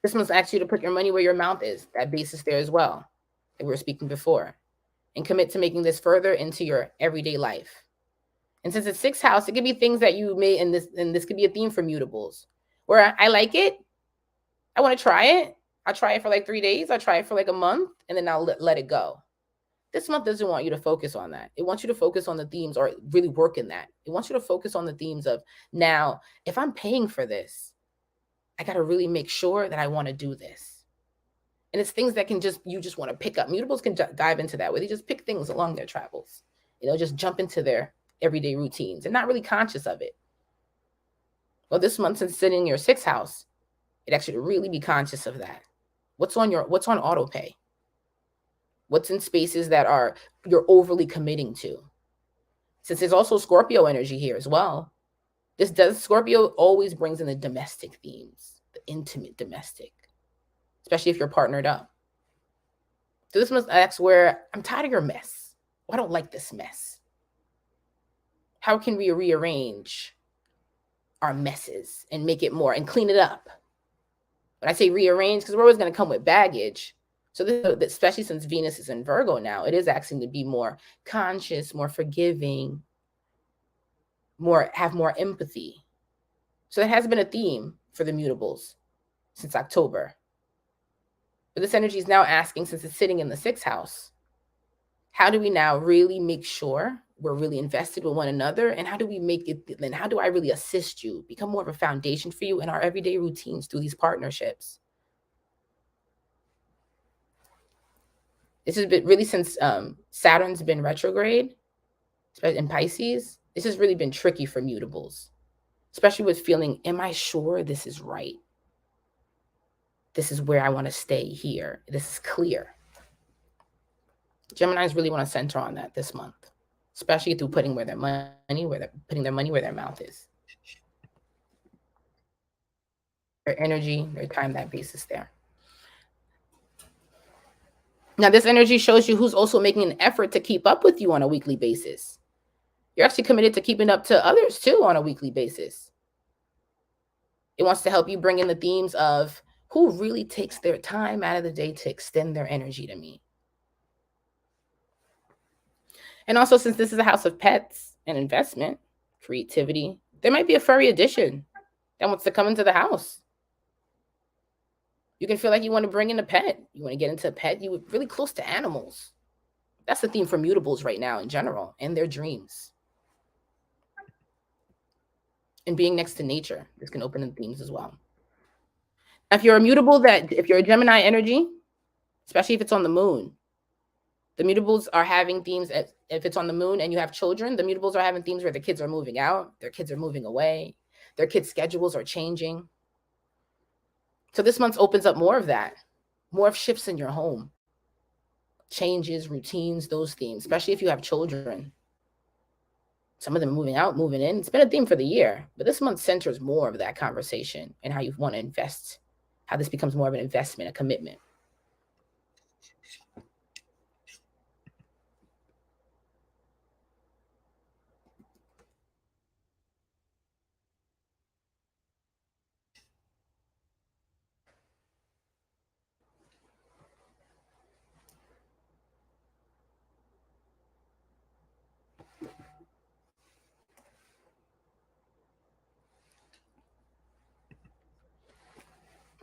This month asks you to put your money where your mouth is. That base is there as well, that we were speaking before. And commit to making this further into your everyday life. And since it's 6th house, it could be things that you may, and this could be a theme for mutables, where I like it, I want to try it. I'll try it for like 3 days. I'll try it for like a month, and then I'll let it go. This month doesn't want you to focus on that. It wants you to focus on the themes, or really work in that. It wants you to focus on the themes of, now, if I'm paying for this, I got to really make sure that I want to do this. And it's things that you just want to pick up. Mutables can dive into that, where they just pick things along their travels. Just jump into their everyday routines and not really conscious of it. Well, this month, since sitting in your 6th house, it actually to really be conscious of that. What's on auto pay? What's in spaces that you're overly committing to? Since there's also Scorpio energy here as well. Scorpio always brings in the domestic themes, the intimate domestic, especially if you're partnered up. So this must ask where, I'm tired of your mess. I don't like this mess. How can we rearrange our messes and make it more and clean it up? When I say rearrange, because we're always going to come with baggage. So this, especially since Venus is in Virgo now, it is asking to be more conscious, more forgiving, have more empathy. So that has been a theme for the mutables since October. But this energy is now asking, since it's sitting in the 6th house, how do we now really make sure we're really invested with one another? And how do we make it, and how do I really assist you, become more of a foundation for you in our everyday routines through these partnerships? This has been really, since Saturn's been retrograde in Pisces, this has really been tricky for mutables, especially with feeling, am I sure this is right? This is where I want to stay here. This is clear. Geminis really want to center on that this month, especially through putting their money where their mouth is. Their energy, their time, that base is there. Now, this energy shows you who's also making an effort to keep up with you on a weekly basis. You're actually committed to keeping up to others too on a weekly basis. It wants to help you bring in the themes of who really takes their time out of the day to extend their energy to me. And also, since this is a house of pets and investment, creativity, there might be a furry addition that wants to come into the house. You can feel like you want to bring in a pet. You want to get into a pet. You were really close to animals. That's the theme for mutables right now in general, and their dreams. And being next to nature. This can open in themes as well. If you're a mutable, if you're a Gemini energy, especially if it's on the moon, the mutables are having themes. If it's on the moon and you have children, the mutables are having themes where the kids are moving out, their kids are moving away, their kids' schedules are changing. So this month opens up more of that, more of shifts in your home, changes, routines, those themes, especially if you have children. Some of them moving out, moving in. It's been a theme for the year, but this month centers more of that conversation and how you want to invest, how this becomes more of an investment, a commitment.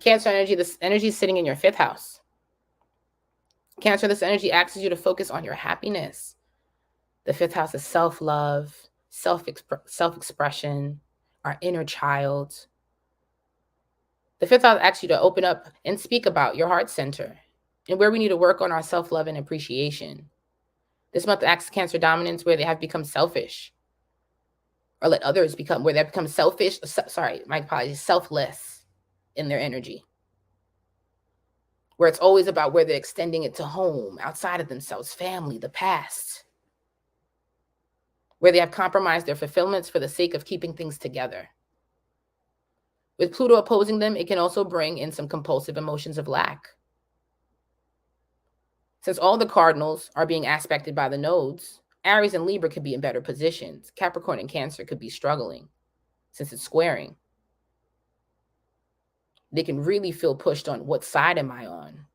Cancer energy, this energy is sitting in your 5th house. Cancer, this energy asks you to focus on your happiness. The 5th house is self-love, self-expression, our inner child. The 5th house asks you to open up and speak about your heart center and where we need to work on our self-love and appreciation. This month asks Cancer dominants where they have become selfish. or let others become, where they become selfish, sorry, my apologies, selfless in their energy. Where it's always about where they're extending it to home, outside of themselves, family, the past. Where they have compromised their fulfillments for the sake of keeping things together. With Pluto opposing them, it can also bring in some compulsive emotions of lack. Since all the cardinals are being aspected by the nodes, Aries and Libra could be in better positions. Capricorn and Cancer could be struggling since it's squaring. They can really feel pushed on, what side am I on?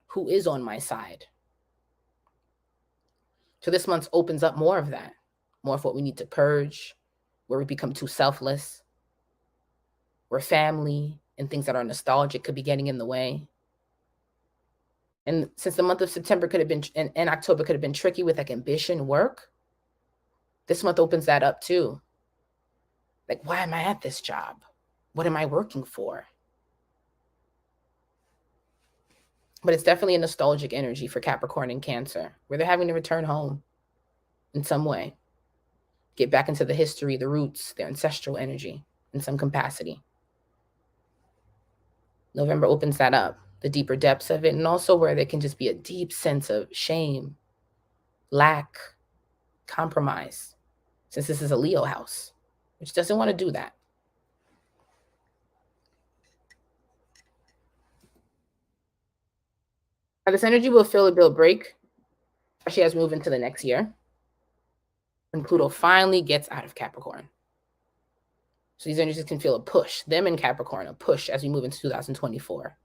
Who is on my side? So this month opens up more of that, more of what we need to purge, where we become too selfless, where family and things that are nostalgic could be getting in the way. And since the month of September could have been, and October could have been tricky with like ambition, work, this month opens that up too. Like, why am I at this job? What am I working for? But it's definitely a nostalgic energy for Capricorn and Cancer, where they're having to return home in some way, get back into the history, the roots, their ancestral energy in some capacity. November opens that up, the deeper depths of it, and also where there can just be a deep sense of shame, lack, compromise, since this is a Leo house, which doesn't want to do that. Now, this energy will feel a bit of break, especially as we move into the next year, when Pluto finally gets out of Capricorn. So these energies can feel a push, them in Capricorn, a push as we move into 2024.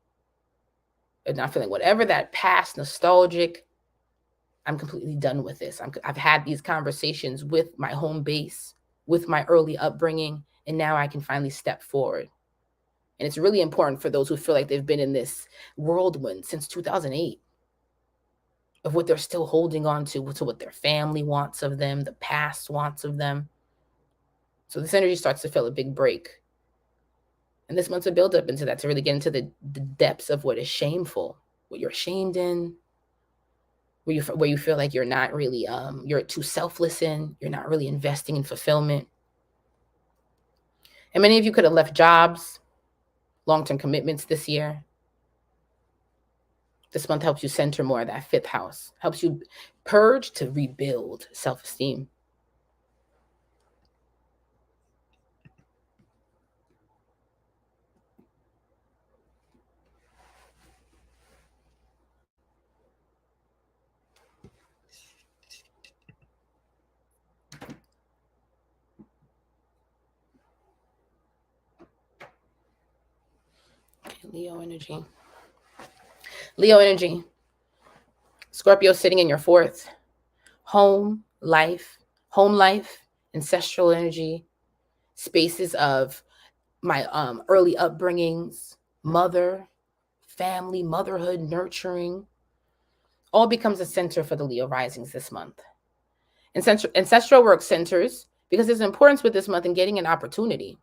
And not feeling whatever that past nostalgic, I'm completely done with this. I've had these conversations with my home base, with my early upbringing, and now I can finally step forward. And it's really important for those who feel like they've been in this whirlwind since 2008 of what they're still holding on to what their family wants of them, the past wants of them. So this energy starts to feel a big break. And this month's a buildup into that, to really get into the depths of what is shameful, what you're shamed in, where you feel like you're not really, you're too selfless in, you're not really investing in fulfillment. And many of you could have left jobs, long-term commitments this year. This month helps you center more of that fifth house, helps you purge to rebuild self-esteem. Leo energy. Leo energy. Scorpio sitting in your fourth. Home life, ancestral energy, spaces of my early upbringings, family, motherhood, nurturing, all becomes a center for the Leo risings this month. Ancestral work centers, because there's importance with this month in getting an opportunity.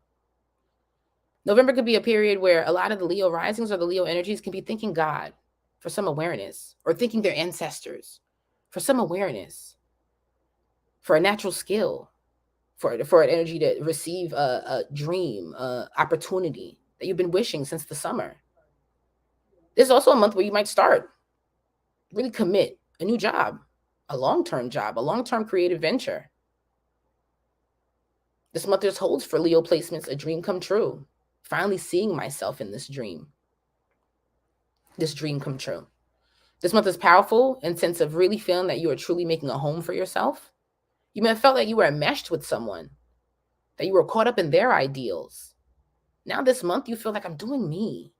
November could be a period where a lot of the Leo risings or the Leo energies can be thanking God for some awareness, or thanking their ancestors for some awareness, for a natural skill, for an energy to receive a dream, opportunity that you've been wishing since the summer. This is also a month where you might start, really commit a new job, a long-term job, a long-term creative venture. This month just holds for Leo placements a dream come true. Finally seeing myself in this dream come true. This month is powerful in sense of really feeling that you are truly making a home for yourself. You may have felt like you were enmeshed with someone, that you were caught up in their ideals. Now this month you feel like, I'm doing me.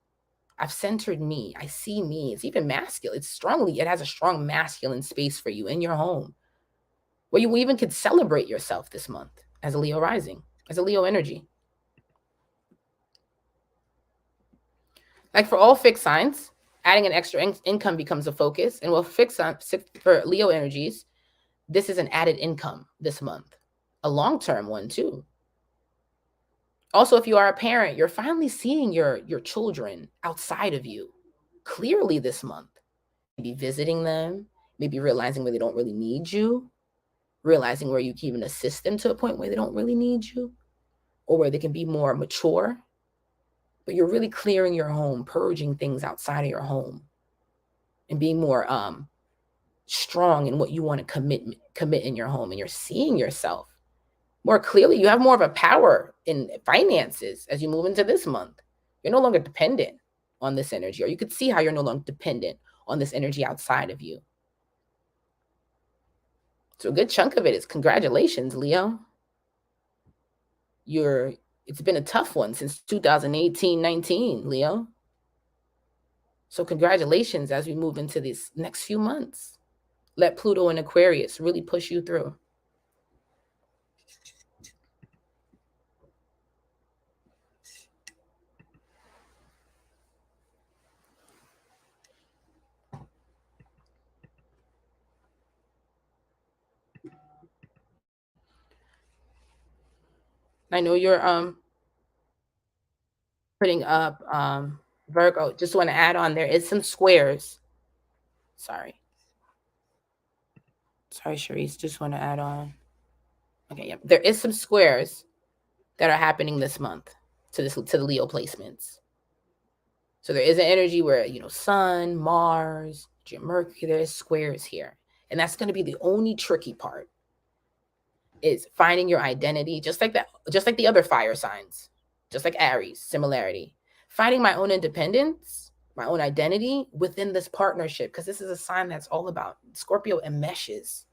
I've centered me. I see me. It's even masculine. It has a strong masculine space for you in your home, where you even could celebrate yourself this month as a Leo rising, as a Leo energy. Like for all fixed signs, adding an extra income becomes a focus. And for Leo energies, this is an added income this month, a long-term one too. Also, if you are a parent, you're finally seeing your children outside of you clearly this month. Maybe visiting them, maybe realizing where they don't really need you, realizing where you can even assist them to a point where they don't really need you, or where they can be more mature. But you're really clearing your home, purging things outside of your home, and being more strong in what you want to commit in your home. And you're seeing yourself more clearly. You have more of a power in finances as you move into this month. You're no longer dependent on this energy, or you could see how you're no longer dependent on this energy outside of you. So a good chunk of it is congratulations, Leo. It's been a tough one since 2018-19, Leo. So congratulations as we move into these next few months. Let Pluto and Aquarius really push you through. I know you're putting up Virgo. Just want to add on, there is some squares. Sorry, Charisse, just want to add on. Okay, yeah, there is some squares that are happening this month to the Leo placements. So there is an energy where, Sun, Mars, Mercury, there is squares here. And that's going to be the only tricky part, is finding your identity, just like the other fire signs, just like Aries, similarity. Finding my own independence, my own identity within this partnership, because this is a sign that's all about Scorpio enmeshes.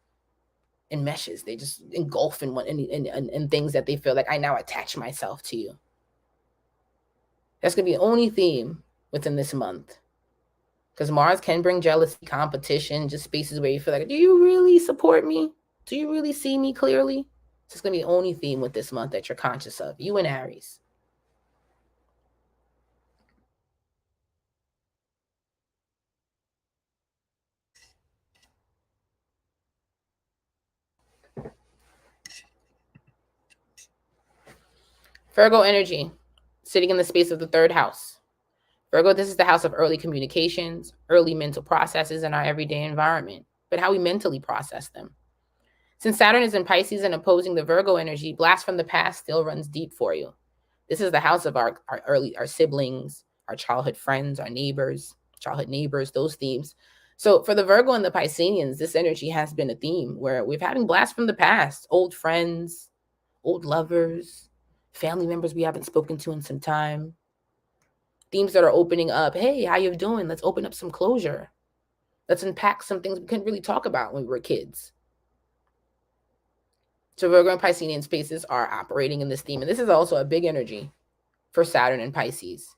They just engulf in things that they feel like, I now attach myself to you. That's going to be the only theme within this month. Because Mars can bring jealousy, competition, just spaces where you feel like, do you really support me? Do you really see me clearly? It's going to be the only theme with this month that you're conscious of, you and Aries. Virgo energy, sitting in the space of the third house. Virgo, this is the house of early communications, early mental processes in our everyday environment, but how we mentally process them. Since Saturn is in Pisces and opposing the Virgo energy, blast from the past still runs deep for you. This is the house of our siblings, our childhood friends, our neighbors, those themes. So for the Virgo and the Pisceans, this energy has been a theme where we've having blast from the past, old friends, old lovers, family members we haven't spoken to in some time. Themes that are opening up. Hey, how you doing? Let's open up some closure. Let's unpack some things we couldn't really talk about when we were kids. So Virgo and Piscean spaces are operating in this theme. And this is also a big energy for Saturn and Pisces.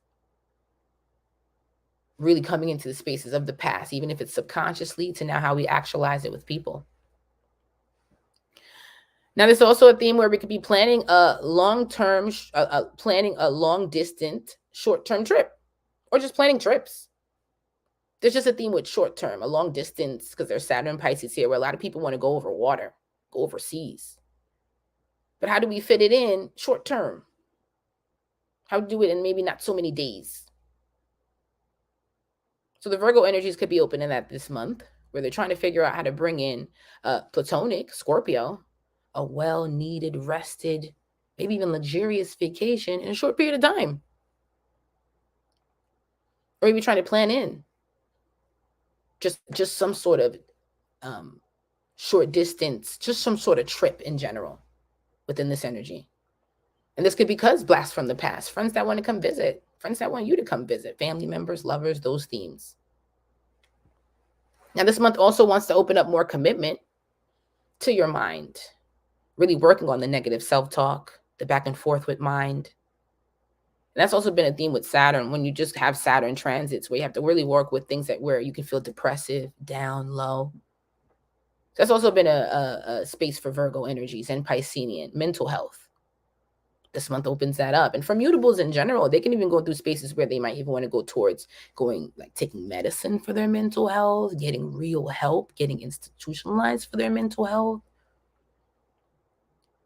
Really coming into the spaces of the past, even if it's subconsciously, to now how we actualize it with people. Now, there's also a theme where we could be planning a long-term, planning a long-distance, short-term trip, or just planning trips. There's just a theme with short-term, a long distance, because there's Saturn and Pisces here, where a lot of people want to go over water, go overseas. But how do we fit it in short-term? How do we do it in maybe not so many days? So the Virgo energies could be open in that this month, where they're trying to figure out how to bring in Platonic, Scorpio, a well-needed, rested, maybe even luxurious vacation in a short period of time. Or maybe trying to plan in just some sort of short distance, just some sort of trip in general within this energy. And this could be because blast from the past, friends that want to come visit, friends that want you to come visit, family members, lovers, those themes. Now, this month also wants to open up more commitment to your mind, really working on the negative self-talk, the back and forth with mind. And that's also been a theme with Saturn, when you just have Saturn transits where you have to really work with things where you can feel depressive, down, low. That's also been a space for Virgo energies and Piscean mental health. This month opens that up. And for mutables in general, they can even go through spaces where they might even want to go towards taking medicine for their mental health, getting real help, getting institutionalized for their mental health.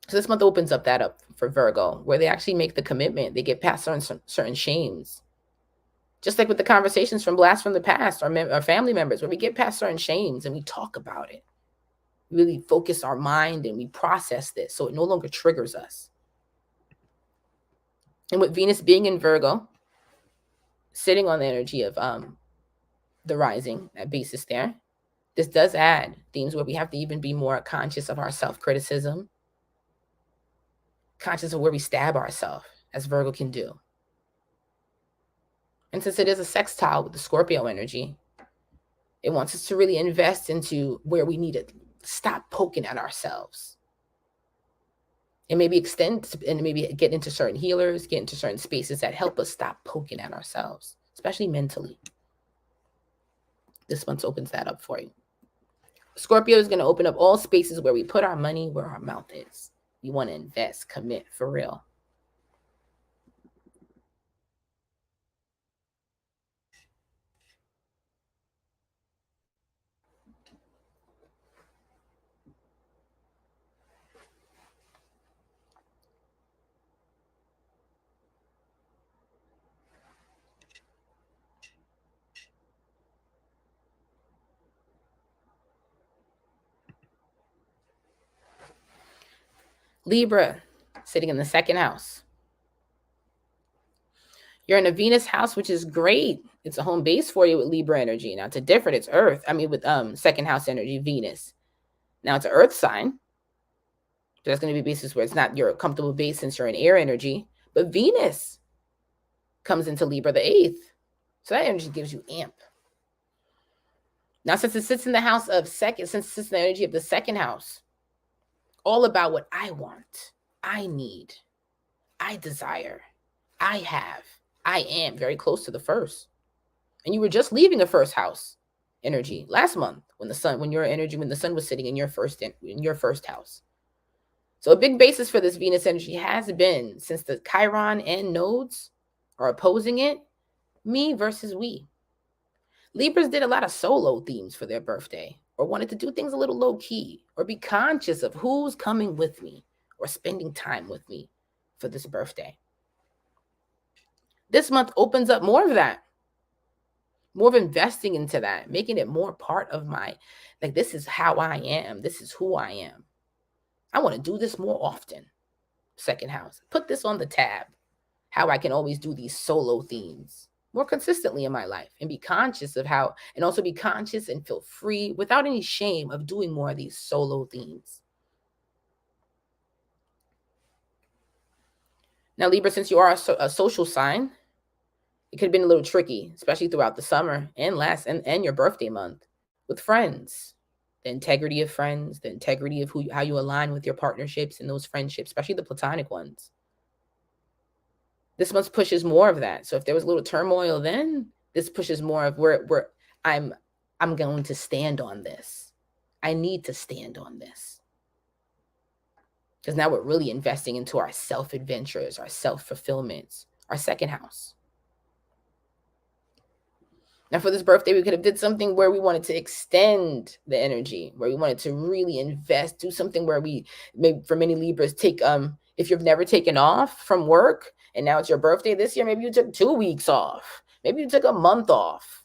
So this month opens up that up for Virgo, where they actually make the commitment. They get past certain shames. Just like with the conversations from blast from the past, our family members, where we get past certain shames and we talk about it. really focus our mind and we process this so it no longer triggers us. And with Venus being in Virgo, sitting on the energy of the rising, that basis there, this does add themes where we have to even be more conscious of our self-criticism, conscious of where we stab ourselves, as Virgo can do. And since it is a sextile with the Scorpio energy, it wants us to really invest into where we need to stop poking at ourselves. And maybe extend and maybe get into certain healers, get into certain spaces that help us stop poking at ourselves, especially mentally. This month opens that up for you. Scorpio is going to open up all spaces where we put our money where our mouth is. You want to invest, commit for real. Libra, sitting in the second house. You're in a Venus house, which is great. It's a home base for you with Libra energy. Now, it's different. It's Earth. I mean, with second house energy, Venus. Now, it's an Earth sign. So that's going to be basis where it's not your comfortable base since you're in air energy. But Venus comes into Libra the 8th. So that energy gives you amp. Now, since it sits in the house of since it sits in the energy of the second house, all about what I want, I need, I desire, I have, I am, very close to the first. And you were just leaving a first house energy last month when the sun was sitting in your first house. So a big basis for this Venus energy has been, since the Chiron and nodes are opposing it, me versus we. Libras did a lot of solo themes for their birthday, or wanted to do things a little low key, or be conscious of who's coming with me or spending time with me for this birthday. This month opens up more of that, more of investing into that, making it more part of this is how I am. This is who I am. I want to do this more often. Second house. Put this on the tab. How I can always do these solo themes more consistently in my life and be conscious of and also be conscious and feel free without any shame of doing more of these solo themes. Now, Libra, since you are a social sign, it could have been a little tricky, especially throughout the summer and your birthday month with friends. The integrity of friends, the integrity of how you align with your partnerships and those friendships, especially the platonic ones. This month pushes more of that. So if there was a little turmoil then, this pushes more of where I'm going to stand on this. I need to stand on this. Because now we're really investing into our self-adventures, our self-fulfillments, our second house. Now for this birthday, we could have did something where we wanted to extend the energy, where we wanted to really invest, do something where we, maybe for many Libras, take, if you've never taken off from work and now it's your birthday this year, maybe you took 2 weeks off. Maybe you took a month off.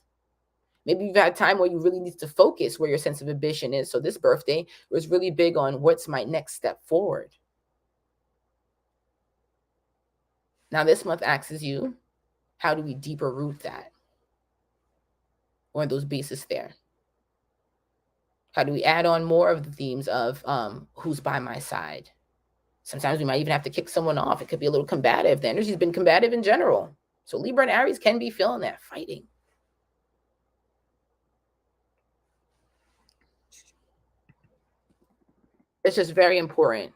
Maybe you've had time where you really need to focus where your sense of ambition is. So this birthday was really big on what's my next step forward. Now this month asks you, how do we deeper root that? Or those bases there? How do we add on more of the themes of who's by my side? Sometimes we might even have to kick someone off. It could be a little combative. The energy's been combative in general. So Libra and Aries can be feeling that, fighting. It's just very important,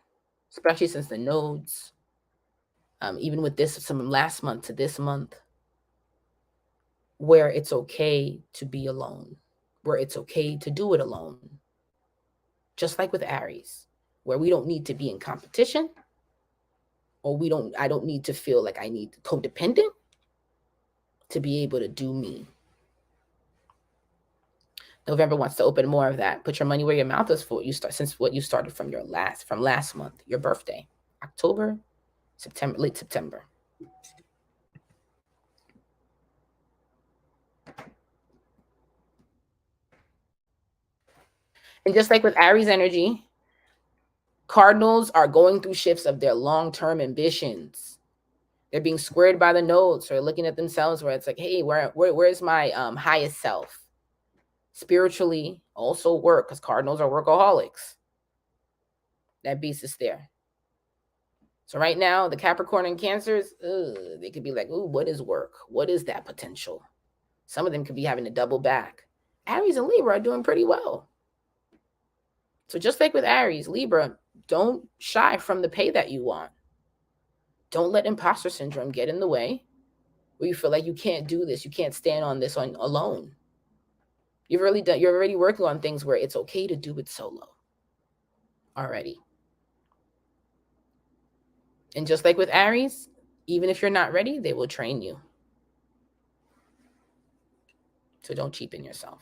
especially since the nodes, even with this, from last month to this month, where it's okay to be alone, where it's okay to do it alone. Just like with Aries, where we don't need to be in competition, or I don't need to feel like I need codependent to be able to do me. November wants to open more of that. Put your money where your mouth is for since what you started from last month, your birthday, October, September, late September. And just like with Aries energy, cardinals are going through shifts of their long-term ambitions. They're being squared by the nodes or looking at themselves where it's like, hey, where's my highest self? Spiritually, also work, because cardinals are workaholics. That beast is there. So right now, the Capricorn and Cancers, they could be like, ooh, what is work? What is that potential? Some of them could be having to double back. Aries and Libra are doing pretty well. So just like with Aries, Libra, don't shy from the pay that you want. Don't let imposter syndrome get in the way where you feel like you can't do this. You can't stand on this alone. You're already working on things where it's okay to do it solo already. And just like with Aries, even if you're not ready, they will train you. So don't cheapen yourself.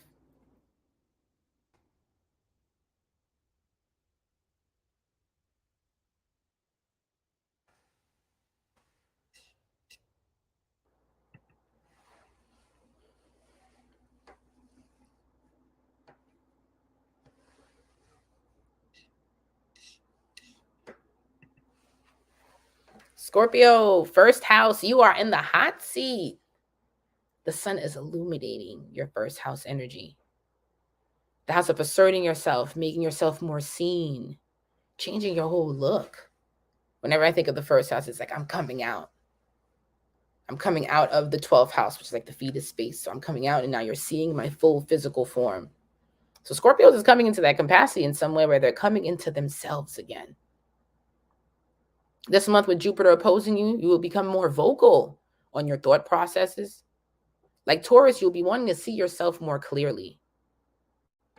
Scorpio, first house, you are in the hot seat. The sun is illuminating your first house energy. The house of asserting yourself, making yourself more seen, changing your whole look. Whenever I think of the first house, it's like I'm coming out. I'm coming out of the 12th house, which is like the fetus space. So I'm coming out and now you're seeing my full physical form. So Scorpios is coming into that capacity in some way where they're coming into themselves again. This month with Jupiter opposing you, you will become more vocal on your thought processes. Like Taurus, you'll be wanting to see yourself more clearly.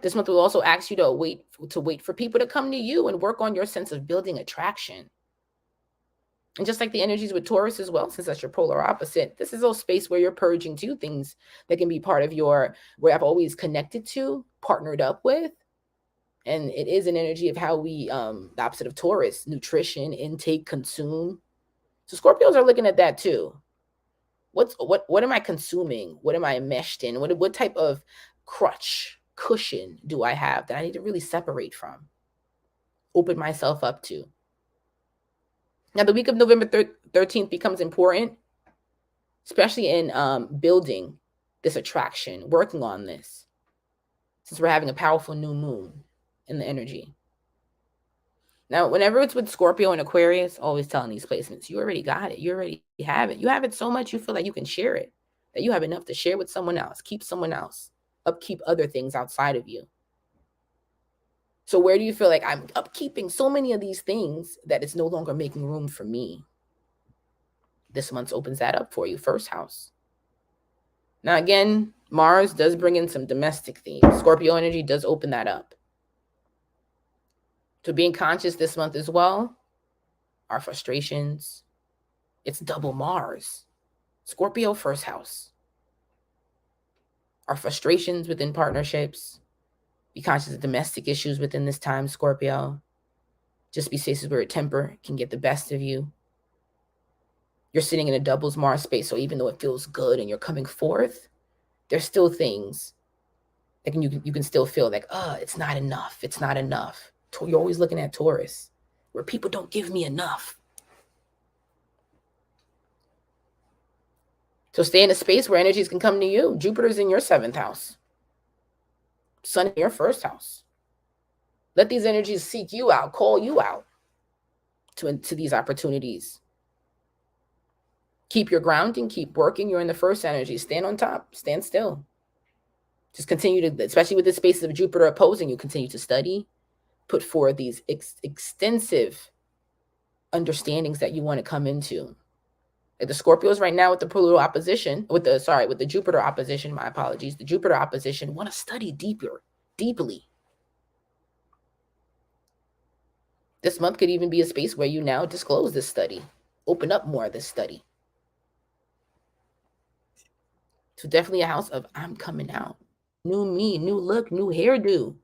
This month will also ask you to wait for people to come to you and work on your sense of building attraction. And just like the energies with Taurus as well, since that's your polar opposite, this is a space where you're purging two things that can be part of where I've always connected to, partnered up with. And it is an energy of how we, the opposite of Taurus, nutrition, intake, consume. So Scorpios are looking at that too. What am I consuming? What am I enmeshed in? What type of cushion do I have that I need to really separate from, open myself up to? Now, the week of November 13th becomes important, especially in building this attraction, working on this, since we're having a powerful new moon in the energy. Now, whenever it's with Scorpio and Aquarius, always telling these placements, you already got it. You already have it. You have it so much you feel like you can share it, that you have enough to share with someone else, keep someone else, upkeep other things outside of you. So where do you feel like I'm upkeeping so many of these things that it's no longer making room for me? This month opens that up for you, first house. Now, again, Mars does bring in some domestic themes. Scorpio energy does open that up. So being conscious this month as well, our frustrations, it's double Mars. Scorpio, first house. Our frustrations within partnerships, be conscious of domestic issues within this time, Scorpio. Just be spaces where temper can get the best of you. You're sitting in a doubles Mars space, so even though it feels good and you're coming forth, there's still things that you can still feel like, it's not enough. It's not enough. You're always looking at Taurus, where people don't give me enough. So stay in a space where energies can come to you. Jupiter's in your 7th house. Sun in your 1st house. Let these energies seek you out, call you out to these opportunities. Keep your grounding, keep working. You're in the first energy. Stand on top, stand still. Just continue to, especially with the spaces of Jupiter opposing you, continue to study, put forth these extensive understandings that you want to come into. Like the Scorpios right now with the PLUTO opposition, with the Jupiter opposition, my apologies, the Jupiter opposition want to study deeply. This month could even be a space where you now disclose this study, open up more of this study. So definitely a house of I'm coming out. New me, new look, new hairdo,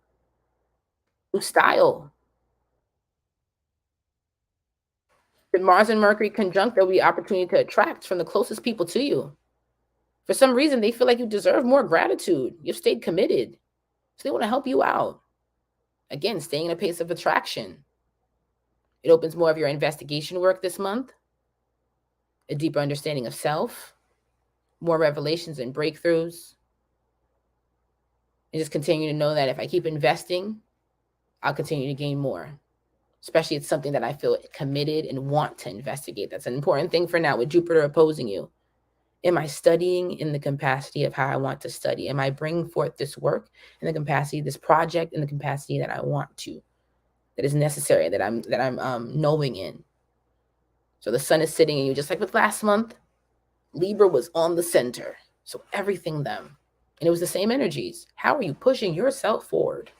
new style. With Mars and Mercury conjunct, there'll be opportunity to attract from the closest people to you. For some reason, they feel like you deserve more gratitude. You've stayed committed. So they want to help you out. Again, staying in a pace of attraction. It opens more of your investigation work this month, a deeper understanding of self, more revelations and breakthroughs. And just continue to know that if I keep investing, I'll continue to gain more. Especially it's something that I feel committed and want to investigate. That's an important thing for now with Jupiter opposing you. Am I studying in the capacity of how I want to study? Am I bringing forth this work in the capacity, this project in the capacity that I want to, that is necessary, that I'm knowing in? So the sun is sitting in you, just like with last month. Libra was on the center. So everything them. And it was the same energies. How are you pushing yourself forward?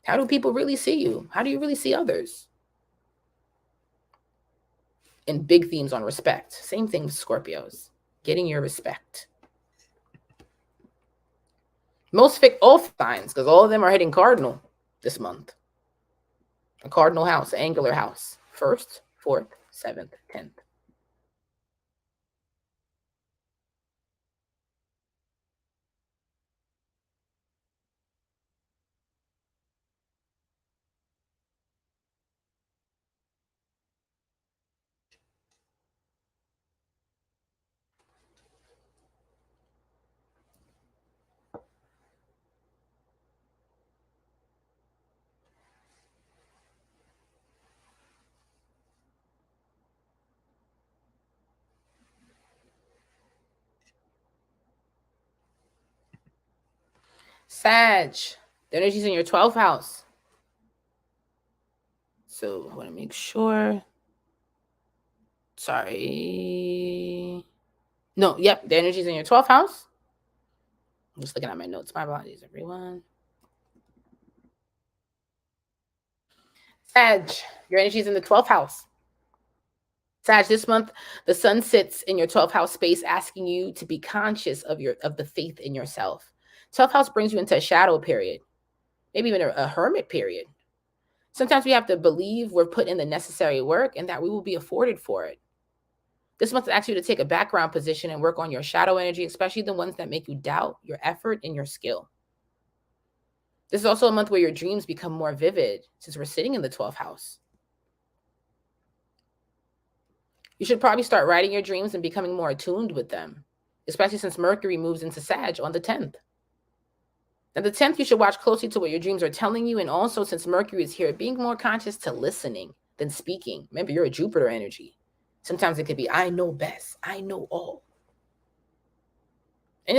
How do people really see you? How do you really see others? And big themes on respect. Same thing with Scorpios. Getting your respect. All signs, because all of them are hitting cardinal this month. A cardinal house, angular house. 1st, 4th, 7th, 10th. Sag, the energy's in your 12th house. So I want to make sure. Sorry. No, yep, the energy's in your 12th house. I'm just looking at my notes. My apologies, everyone. Sag, your energy's in the 12th house. Sag, this month, the sun sits in your 12th house space, asking you to be conscious of the faith in yourself. 12th house brings you into a shadow period, maybe even a hermit period. Sometimes we have to believe we're put in the necessary work and that we will be afforded for it. This month asks you to take a background position and work on your shadow energy, especially the ones that make you doubt your effort and your skill. This is also a month where your dreams become more vivid since we're sitting in the 12th house. You should probably start writing your dreams and becoming more attuned with them, especially since Mercury moves into Sag on the 10th. Now, the 10th, you should watch closely to what your dreams are telling you. And also, since Mercury is here, being more conscious to listening than speaking. Remember, you're a Jupiter energy. Sometimes it could be, I know best. I know all. And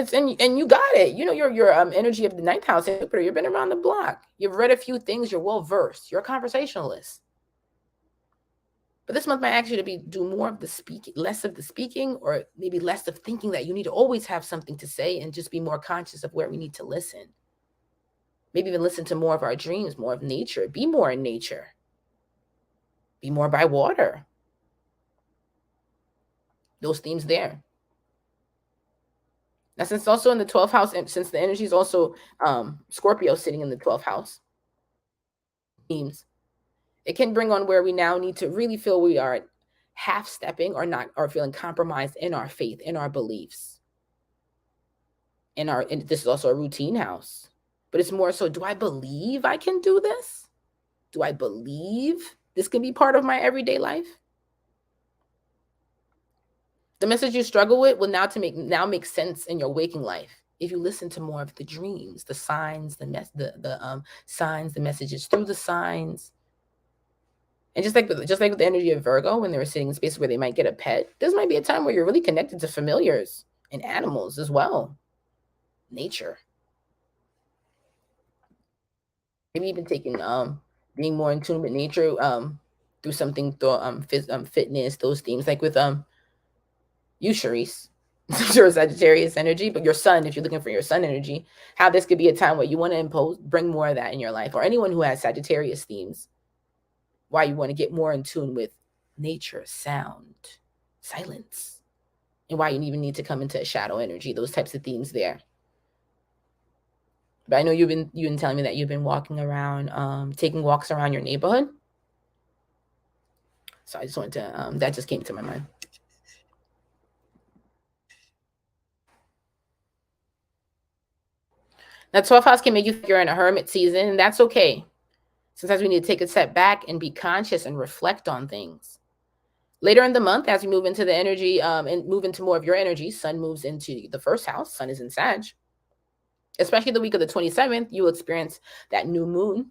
you got it. You know, your energy of the 9th house, Jupiter, you've been around the block. You've read a few things. You're well-versed. You're a conversationalist. But this month might ask you to do more of the speaking, less of the speaking, or maybe less of thinking that you need to always have something to say and just be more conscious of where we need to listen. Maybe even listen to more of our dreams, more of nature. Be more in nature. Be more by water. Those themes there. Now, since also in the 12th house, and since the energy is also Scorpio sitting in the 12th house, themes, it can bring on where we now need to really feel we are half stepping or not, or feeling compromised in our faith, in our beliefs. And this is also a routine house. But it's more so, do I believe I can do this? Do I believe this can be part of my everyday life? The message you struggle with will now make sense in your waking life if you listen to more of the dreams, the signs, the signs, the messages through the signs. And just like with the energy of Virgo, when they were sitting in spaces where they might get a pet, this might be a time where you're really connected to familiars and animals as well. Nature. Maybe even taking being more in tune with nature through something through fitness, those themes, like with you, Charisse. You're a Sagittarius energy, but your sun, if you're looking for your sun energy, how this could be a time where you want to bring more of that in your life, or anyone who has Sagittarius themes, why you want to get more in tune with nature, sound, silence, and why you even need to come into a shadow energy, those types of themes there. But I know you've been telling me that you've been walking around, taking walks around your neighborhood. So I just wanted to, that just came to my mind. That 12th house can make you think you're in a hermit season, and that's okay. Sometimes we need to take a step back and be conscious and reflect on things. Later in the month, as we move into the energy and move into more of your energy, Sun moves into the first house. Sun is in Sag. Especially the week of the 27th, you will experience that new moon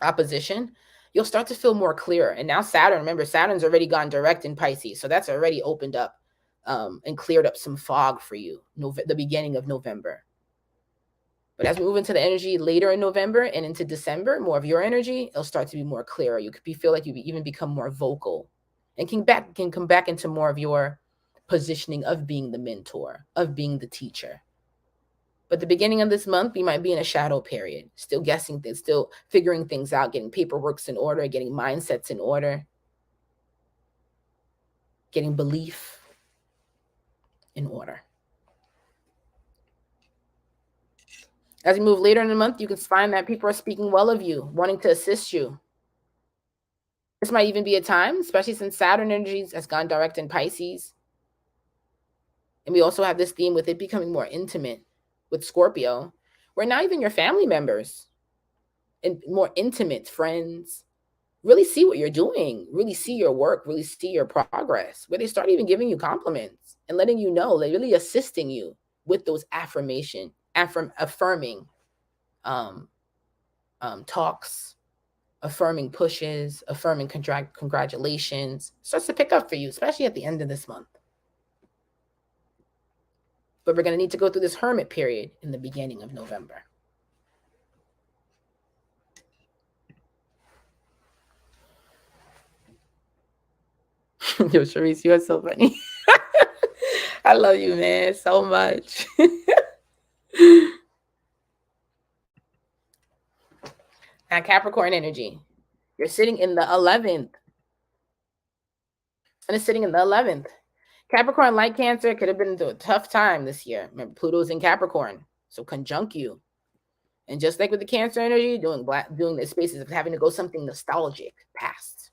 opposition. You'll start to feel more clear. And now Saturn, remember, Saturn's already gone direct in Pisces. So that's already opened up and cleared up some fog for you, the beginning of November. But as we move into the energy later in November and into December, more of your energy, it'll start to be more clear. You could feel like you even become more vocal and can come back into more of your positioning of being the mentor, of being the teacher. But the beginning of this month, you might be in a shadow period, still guessing things, still figuring things out, getting paperworks in order, getting mindsets in order, getting belief in order. As you move later in the month, you can find that people are speaking well of you, wanting to assist you. This might even be a time, especially since Saturn energies has gone direct in Pisces. And we also have this theme with it becoming more intimate with Scorpio, where now even your family members and more intimate friends really see what you're doing, really see your work, really see your progress, where they start even giving you compliments and letting you know, they're really assisting you with those affirming talks, affirming pushes, affirming congratulations. Starts to pick up for you, especially at the end of this month. But we're going to need to go through this hermit period in the beginning of November. Yo, Sharice, you are so funny. I love you, man, so much. Now, Capricorn energy. You're sitting in the 11th. And it's sitting in the 11th. Capricorn, like Cancer, could have been through a tough time this year. Remember, Pluto's in Capricorn, so conjunct you. And just like with the Cancer energy, doing the spaces of having to go something nostalgic, past.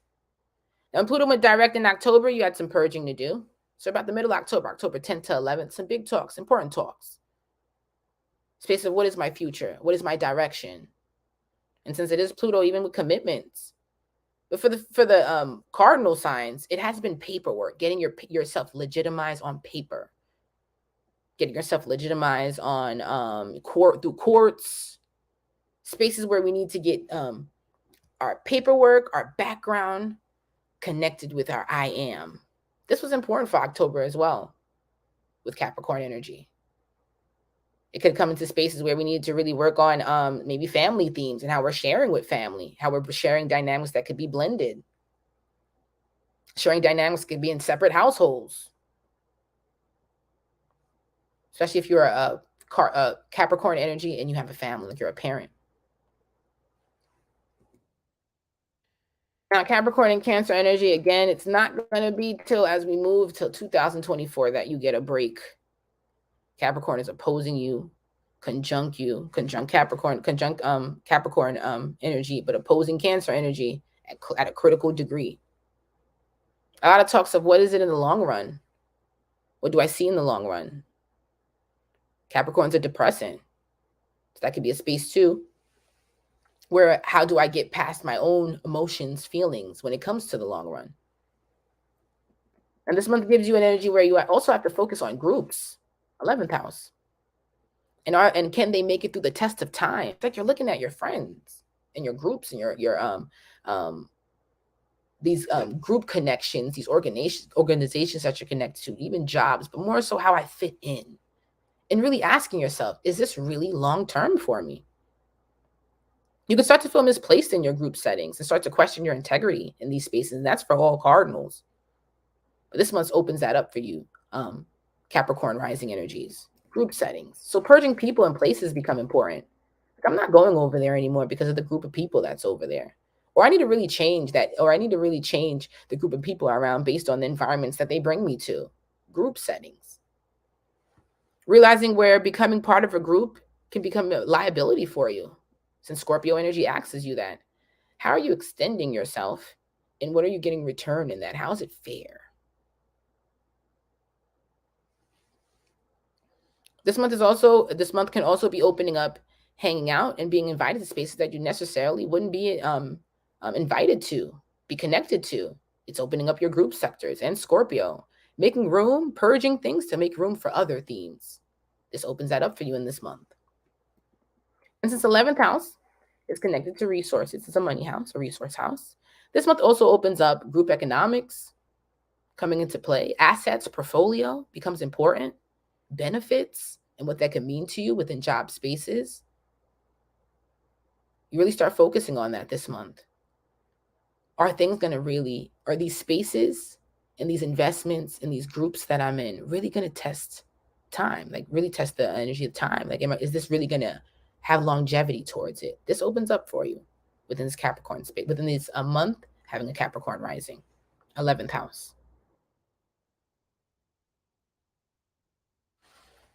Now, when Pluto went direct in October, you had some purging to do. So about the middle of October 10th to 11th, some big talks, important talks. Space of what is my future? What is my direction? And since it is Pluto, even with commitments. But for the cardinal signs, it has been paperwork, getting yourself legitimized on paper, getting yourself legitimized on through courts, spaces where we need to get our paperwork, our background connected with our I am. This was important for October as well with Capricorn energy. It could come into spaces where we need to really work on maybe family themes and how we're sharing with family, how we're sharing dynamics that could be blended. Sharing dynamics could be in separate households. Especially if you're a Capricorn energy and you have a family, like you're a parent. Now, Capricorn and Cancer energy, again, it's not going to be till as we move till 2024 that you get a break. Capricorn is opposing you, conjunct Capricorn energy, but opposing Cancer energy at a critical degree. A lot of talks of what is it in the long run? What do I see in the long run? Capricorn's a depressant. So that could be a space too, where how do I get past my own emotions, feelings when it comes to the long run? And this month gives you an energy where you also have to focus on groups, 11th house. And can they make it through the test of time? It's like you're looking at your friends and your groups and these group connections, these organizations that you're connected to, even jobs, but more so how I fit in. And really asking yourself, is this really long-term for me? You can start to feel misplaced in your group settings and start to question your integrity in these spaces. And that's for all cardinals. But this month opens that up for you, Capricorn rising energies, group settings. So purging people and places become important. Like, I'm not going over there anymore because of the group of people that's over there. Or I need to really change that, or I need to really change the group of people around based on the environments that they bring me to. Group settings. Realizing where becoming part of a group can become a liability for you, since Scorpio energy asks you that. How are you extending yourself, and what are you getting in return in that? How is it fair? This month can also be opening up, hanging out, and being invited to spaces that you necessarily wouldn't be invited to, be connected to. It's opening up your group sectors and Scorpio, making room, purging things to make room for other themes. This opens that up for you in this month. And since 11th house is connected to resources, it's a money house, a resource house. This month also opens up group economics coming into play. Assets, portfolio becomes important. Benefits and what that can mean to you within job spaces. You really start focusing on that this month. Are these spaces and these investments and these groups that I'm in really going to test time? Like really test the energy of time? Like, is this really going to have longevity towards it? This opens up for you within this Capricorn space, within this month, having a Capricorn rising, 11th house.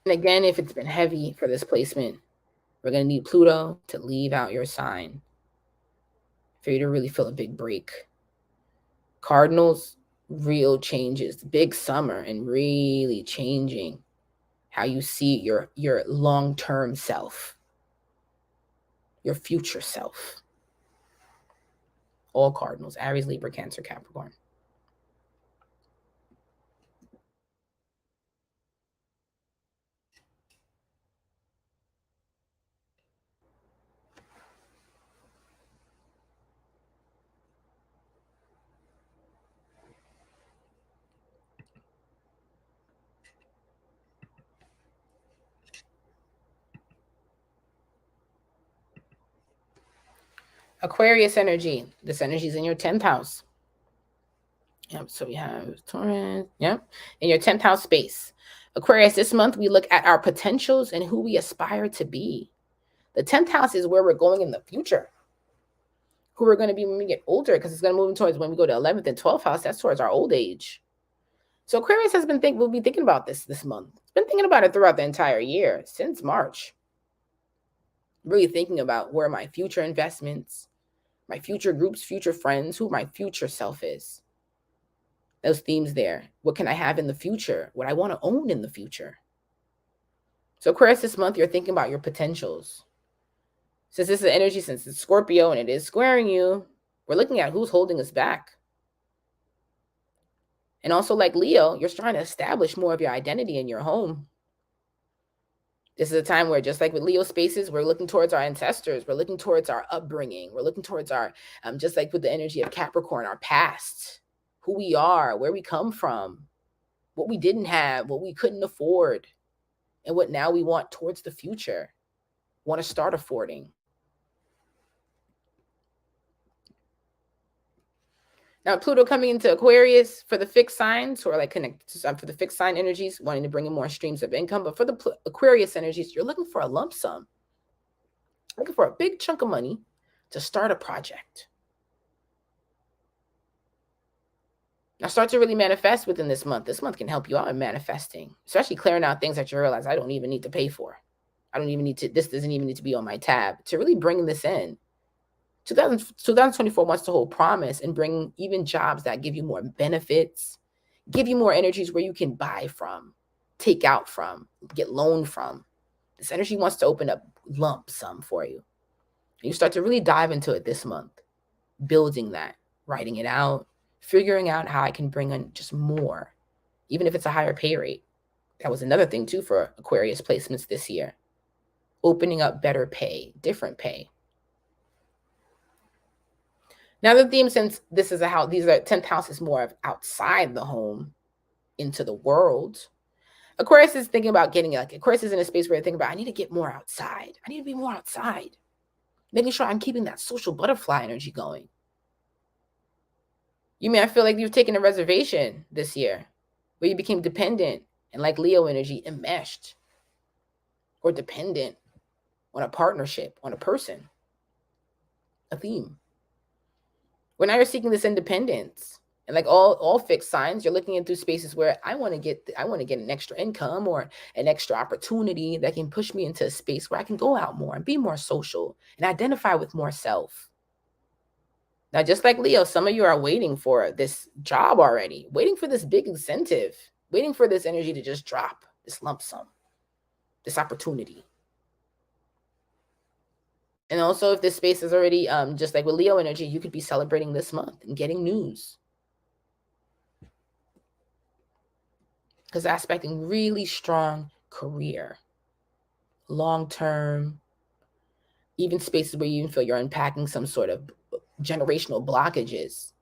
And again, if it's been heavy for this placement, we're going to need Pluto to leave out your sign for you to really feel a big break. Cardinals, real changes, big summer, and really changing how you see your long-term self, your future self. All Cardinals, Aries, Libra, Cancer, Capricorn. Aquarius energy. This energy is in your 10th house. Yep, so we have Taurus. Yep, in your 10th house space. Aquarius, this month we look at our potentials and who we aspire to be. The 10th house is where we're going in the future. Who we're going to be when we get older, because it's going to move towards when we go to 11th and 12th house. That's towards our old age. So Aquarius will be thinking about this month. It's been thinking about it throughout the entire year, since March. Really thinking about where my future investments, my future groups, future friends, who my future self is. Those themes there. What can I have in the future? What I want to own in the future. So Aquarius, this month, you're thinking about your potentials. Since this is energy, since it's Scorpio and it is squaring you, we're looking at who's holding us back. And also, like Leo, you're trying to establish more of your identity in your home. This is a time where, just like with Leo spaces, we're looking towards our ancestors. We're looking towards our upbringing. We're looking towards our, just like with the energy of Capricorn, our past, who we are, where we come from, what we didn't have, what we couldn't afford, and what now we want towards the future, want to start affording. Now, Pluto coming into Aquarius for the fixed signs who are like connected for the fixed sign energies, wanting to bring in more streams of income. But for the Aquarius energies, you're looking for a lump sum, looking for a big chunk of money to start a project. Now, start to really manifest within this month. This month can help you out in manifesting, especially clearing out things that you realize I don't even need to pay for. This doesn't even need to be on my tab, to really bring this in. 2024 wants to hold promise and bring even jobs that give you more benefits, give you more energies where you can buy from, take out from, get loaned from. This energy wants to open up lump sum for you. And you start to really dive into it this month, building that, writing it out, figuring out how I can bring in just more, even if it's a higher pay rate. That was another thing too for Aquarius placements this year. Opening up better pay, different pay. Now the theme, since this is a house, these are 10th house is more of outside the home into the world. Aquarius is thinking about Aquarius is in a space where you're thinking about, I need to get more outside. I need to be more outside. Making sure I'm keeping that social butterfly energy going. You may feel like you've taken a reservation this year where you became dependent and like Leo energy, enmeshed or dependent on a partnership, on a person, a theme. When now you're seeking this independence, and like all fixed signs, you're looking into spaces where I want to get an extra income or an extra opportunity that can push me into a space where I can go out more and be more social and identify with more self. Now, just like Leo, some of you are waiting for this job already, waiting for this big incentive, waiting for this energy to just drop, this lump sum. this opportunity. And also, if this space is already, just like with Leo energy, you could be celebrating this month and getting news. Because aspecting really strong career, long-term, even spaces where you even feel you're unpacking some sort of generational blockages.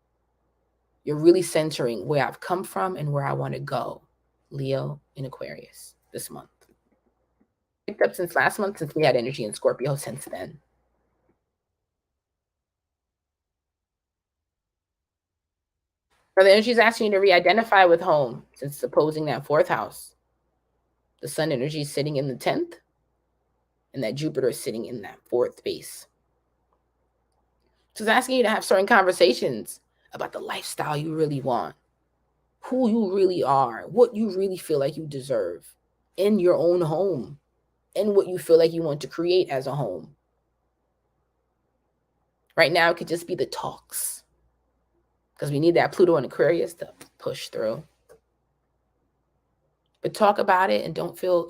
You're really centering where I've come from and where I want to go. Leo in Aquarius this month. Picked up since last month, since we had energy in Scorpio since then. So the energy is asking you to re-identify with home, since it's opposing that 4th house. The sun energy is sitting in the 10th, and that Jupiter is sitting in that 4th base. So it's asking you to have certain conversations about the lifestyle you really want, who you really are, what you really feel like you deserve in your own home, and what you feel like you want to create as a home. Right now, it could just be the talks, because we need that Pluto and Aquarius to push through. But talk about it, and don't feel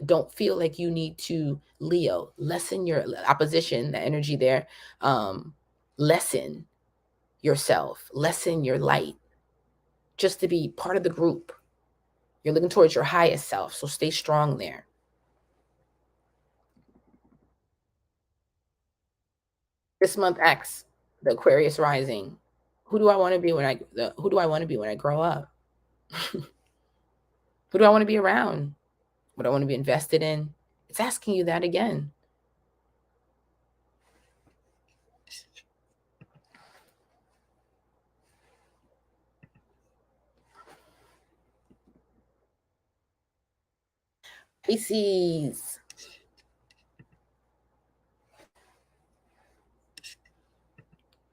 don't feel like you need to, Leo, lessen your opposition, the energy there. Lessen yourself, lessen your light, just to be part of the group. You're looking towards your highest self, so stay strong there. This month X, the Aquarius rising. Who do I want to be when I grow up? Who do I want to be around? What do I want to be invested in? It's asking you that again. Pisces.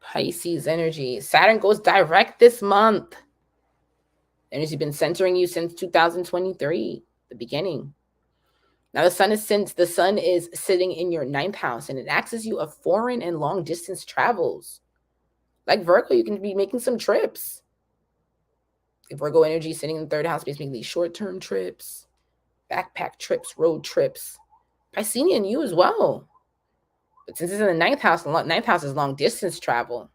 Pisces energy. Saturn goes direct this month. Energy's been centering you since 2023, the beginning. Now the sun is sitting in your 9th house, and it asks you of foreign and long distance travels. Like Virgo, you can be making some trips. If Virgo energy is sitting in the 3rd house, basically these short-term trips, backpack trips, road trips. Piscean, you as well. But since it's in the 9th house, the 9th house is long distance travel.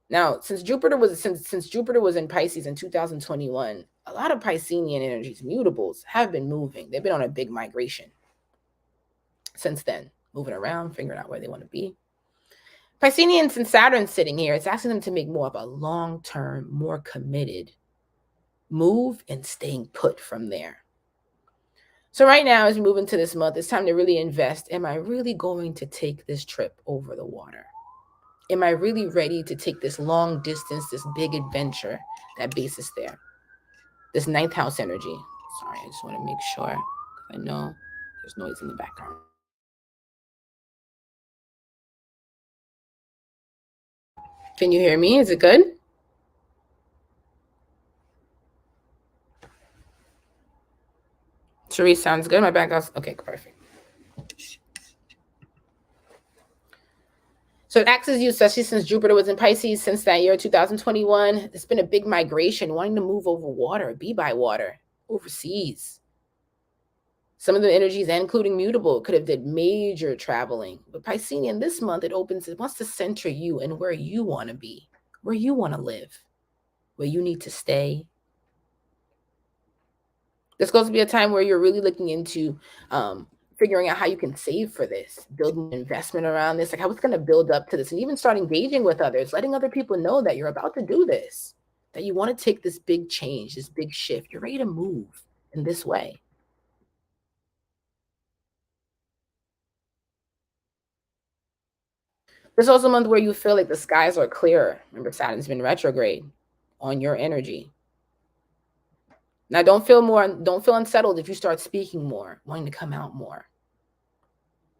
Now, since Jupiter was in Pisces in 2021, a lot of Piscean energies, mutables, have been moving. They've been on a big migration since then, moving around, figuring out where they want to be. Pisceans and Saturn sitting here, it's asking them to make more of a long-term, more committed move and staying put from there. So right now, as we move into this month, it's time to really invest. Am I really going to take this trip over the water? Am I really ready to take this long distance, this big adventure? That base is there. This 9th house energy. Sorry, I just want to make sure. I know there's noise in the background. Can you hear me? Is it good? Cherise, sounds good. My background's okay, perfect. So it acts as you, especially since Jupiter was in Pisces since that year, 2021. It's been a big migration, wanting to move over water, be by water, overseas. Some of the energies, including mutable, could have did major traveling. But Piscean, this month, it wants to center you and where you want to be, where you want to live, where you need to stay. This goes to be a time where you're really looking into figuring out how you can save for this, building investment around this, like how it's going to build up to this, and even start engaging with others, letting other people know that you're about to do this, that you want to take this big change, this big shift. You're ready to move in this way. There's also a month where you feel like the skies are clearer. Remember, Saturn's been retrograde on your energy. Now, don't feel unsettled if you start speaking more, wanting to come out more,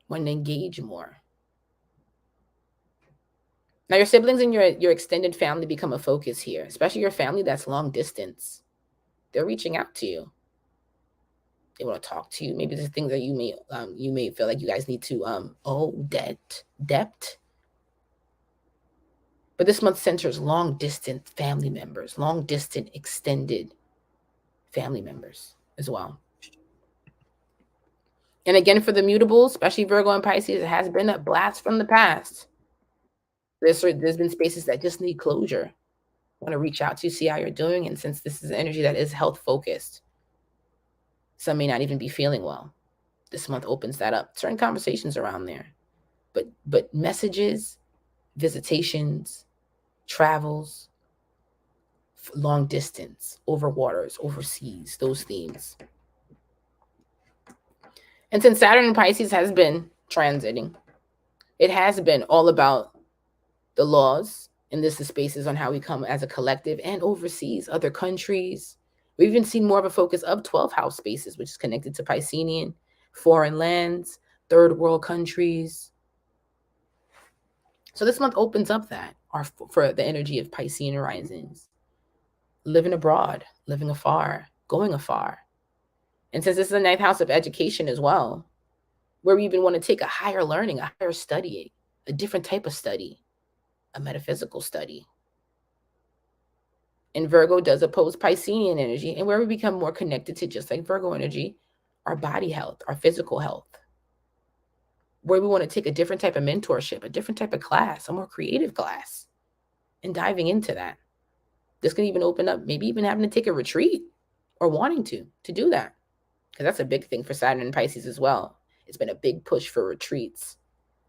wanting to engage more. Now, your siblings and your extended family become a focus here, especially your family that's long distance. They're reaching out to you. They want to talk to you. Maybe there's things that you may feel like you guys need to depth. But this month centers long distance family members, long distance extended family members as well. And again, for the mutables, especially Virgo and Pisces, it has been a blast from the past. There's been spaces that just need closure. Want to reach out to you, see how you're doing. And since this is an energy that is health focused, some may not even be feeling well. This month opens that up. Certain conversations around there. But messages, visitations, travels, long distance, over waters, overseas, those themes. And since Saturn in Pisces has been transiting, it has been all about the laws, and this is spaces on how we come as a collective and overseas, other countries. We've even seen more of a focus of 12th house spaces, which is connected to Piscean, foreign lands, third world countries. So this month opens up that for the energy of Piscean risings. Living abroad, living afar, going afar. And since this is the 9th house of education as well, where we even want to take a higher learning, a higher study, a different type of study, a metaphysical study. And Virgo does oppose Piscean energy, and where we become more connected to, just like Virgo energy, our body health, our physical health, where we want to take a different type of mentorship, a different type of class, a more creative class, and diving into that. This can even open up, maybe even having to take a retreat or wanting to do that. Because that's a big thing for Saturn and Pisces as well. It's been a big push for retreats,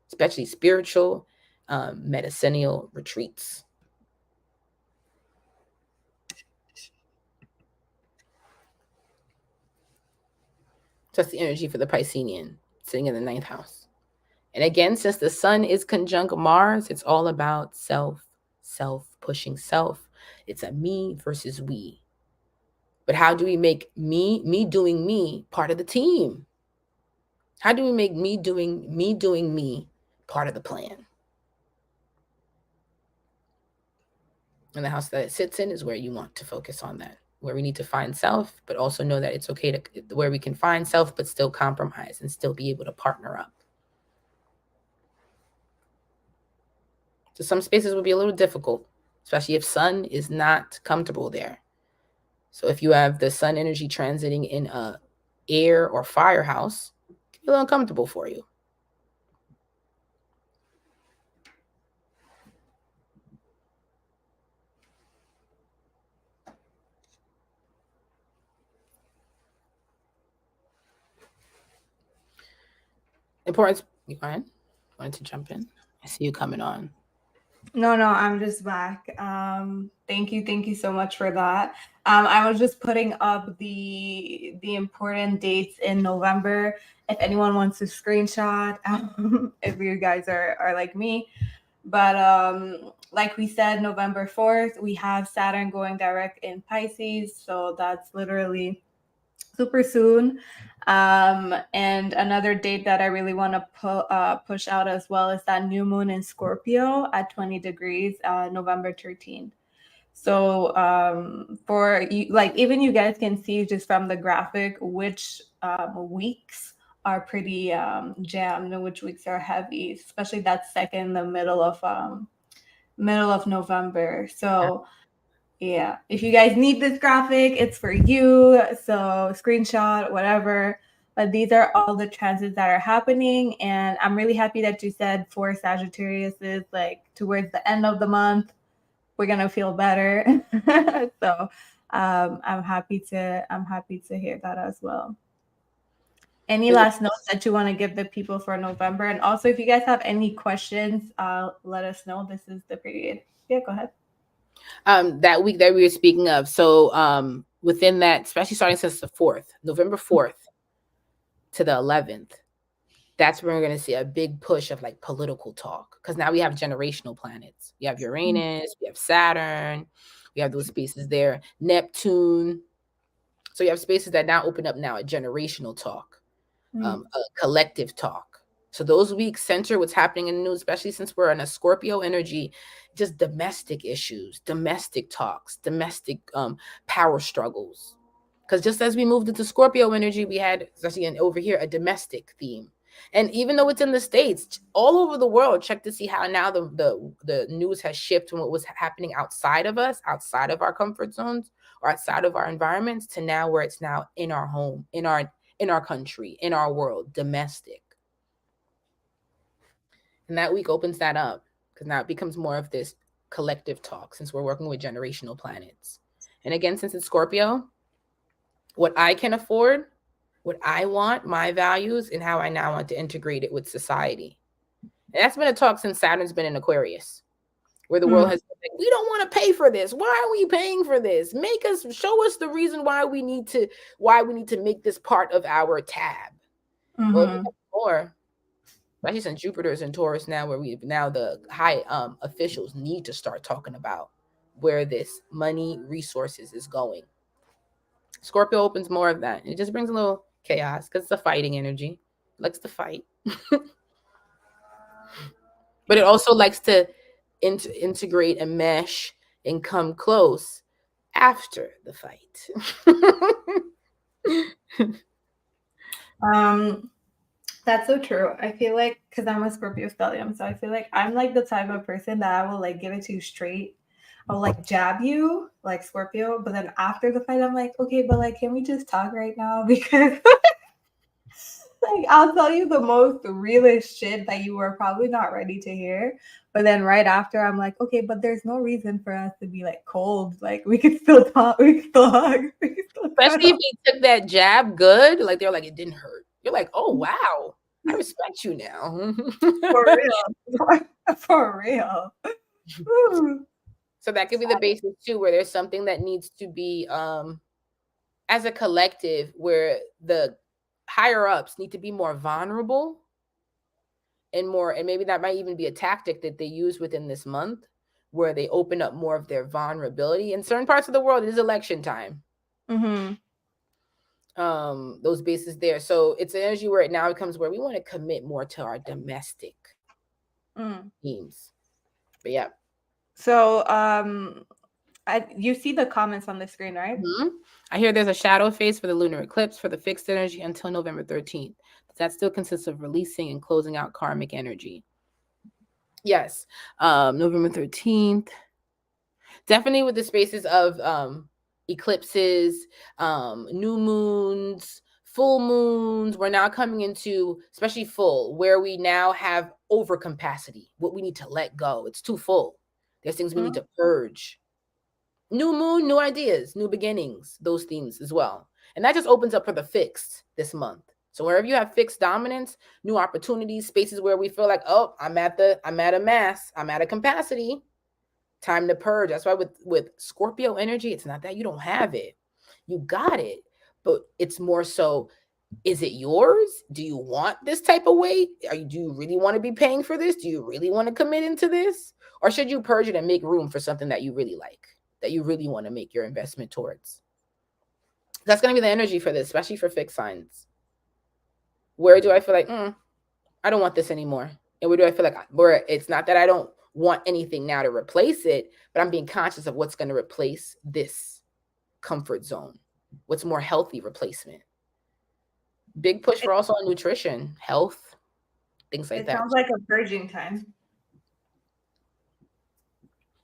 especially spiritual, medicinal retreats. So that's the energy for the Piscean sitting in the 9th house. And again, since the sun is conjunct Mars, it's all about self, pushing self. It's a me versus we. But how do we make me doing me part of the team? How do we make me doing me part of the plan? And the house that it sits in is where you want to focus on that, where we need to find self, but also know that it's okay to, where we can find self, but still compromise and still be able to partner up. So some spaces will be a little difficult, especially if sun is not comfortable there. So if you have the sun energy transiting in a air or fire house, it can be a little uncomfortable for you. Importance, you go ahead. Wanted to jump in. I see you coming on. No, I'm just back. Thank you so much for that. I was just putting up the important dates in November. If anyone wants to screenshot, if you guys are like me. But like we said, November 4th, we have Saturn going direct in Pisces. So that's literally super soon. And another date that I really want to push out as well is that new moon in Scorpio at 20 degrees, November 13th. So for you, like, even you guys can see just from the graphic which weeks are pretty jammed and which weeks are heavy, especially that second, the middle of November. So yeah, if you guys need this graphic, it's for you. So screenshot, whatever. But these are all the transits that are happening. And I'm really happy that you said for Sagittarius is like towards the end of the month, we're gonna feel better. So I'm happy to hear that as well. Any last notes that you want to give the people for November? And also, if you guys have any questions, let us know. This is the period. Yeah, go ahead. That week that we were speaking of. So within that, especially starting since the 4th, November 4th to the 11th, that's where we're going to see a big push of like political talk. Because now we have generational planets. We have Uranus, we have Saturn, we have those spaces there, Neptune. So you have spaces that now open up now a generational talk, a collective talk. So those weeks center what's happening in the news, especially since we're in a Scorpio energy, just domestic issues, domestic talks, domestic power struggles. Because just as we moved into Scorpio energy, we had, especially over here, a domestic theme. And even though it's in the States, all over the world, check to see how now the news has shifted from what was happening outside of us, outside of our comfort zones, or outside of our environments, to now where it's now in our home, in in our country, in our world, domestic. And that week opens that up because now it becomes more of this collective talk since we're working with generational planets. And again, since it's Scorpio, what I can afford, what I want, my values, and how I now want to integrate it with society. And that's been a talk since Saturn's been in Aquarius, where the world has been like, we don't want to pay for this. Why are we paying for this? Show us the reason why we need to make this part of our tab. Well, more, especially since Jupiter's in Taurus now, where the high officials need to start talking about where this money resources is going. Scorpio opens more of that. It just brings a little chaos because it's a fighting energy. It likes to fight. But it also likes to integrate and mesh and come close after the fight. That's so true. I feel like, because I'm a Scorpio stellium, so I feel like I'm like the type of person that I will like give it to you straight. I'll like jab you like Scorpio, but then after the fight, I'm like, okay, but like, can we just talk right now? Because like I'll tell you the most realest shit that you were probably not ready to hear. But then right after, I'm like, okay, but there's no reason for us to be like cold. Like we could still talk, we could still hug. Especially if he took that jab good, like they're like, it didn't hurt. You're like, oh wow, I respect you now. For real. For real. So that could be the basis too, where there's something that needs to be as a collective, where the higher ups need to be more vulnerable and maybe that might even be a tactic that they use within this month, where they open up more of their vulnerability. In certain parts of the world, it is election time. Those bases there. So it's an energy where it now becomes where we want to commit more to our domestic themes. But yeah. So you see the comments on the screen, right? I hear there's a shadow phase for the lunar eclipse for the fixed energy until November 13th. That still consists of releasing and closing out karmic energy. Yes. November 13th. Definitely with the spaces of eclipses, new moons, full moons. We're now coming into, especially full, where we now have overcapacity, what we need to let go. It's too full. There's things we need to purge. New moon, new ideas, new beginnings, those themes as well. And that just opens up for the fixed this month. So wherever you have fixed dominance, new opportunities, spaces where we feel like, oh, I'm at a mass, I'm at a capacity, time to purge. That's why with Scorpio energy, it's not that you don't have it. You got it. But it's more so, is it yours? Do you want this type of weight? Do you really want to be paying for this? Do you really want to commit into this? Or should you purge it and make room for something that you really like, that you really want to make your investment towards? That's going to be the energy for this, especially for fixed signs. Where do I feel like, I don't want this anymore? And where do I feel like, where it's not that I don't want anything now to replace it, but I'm being conscious of what's going to replace this comfort zone. What's more healthy replacement? Big push for also on nutrition, health, things like that. It sounds like a purging time.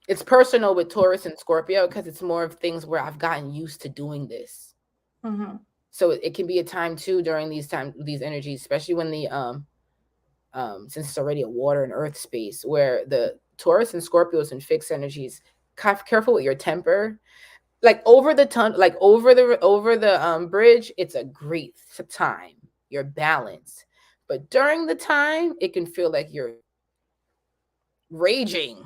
It's personal with Taurus and Scorpio because it's more of things where I've gotten used to doing this. So it can be a time too during these energies, especially when the since it's already a water and earth space, where the Taurus and Scorpios and fixed energies, careful with your temper. Like over the bridge, it's a great time. You're balanced. But during the time, it can feel like you're raging.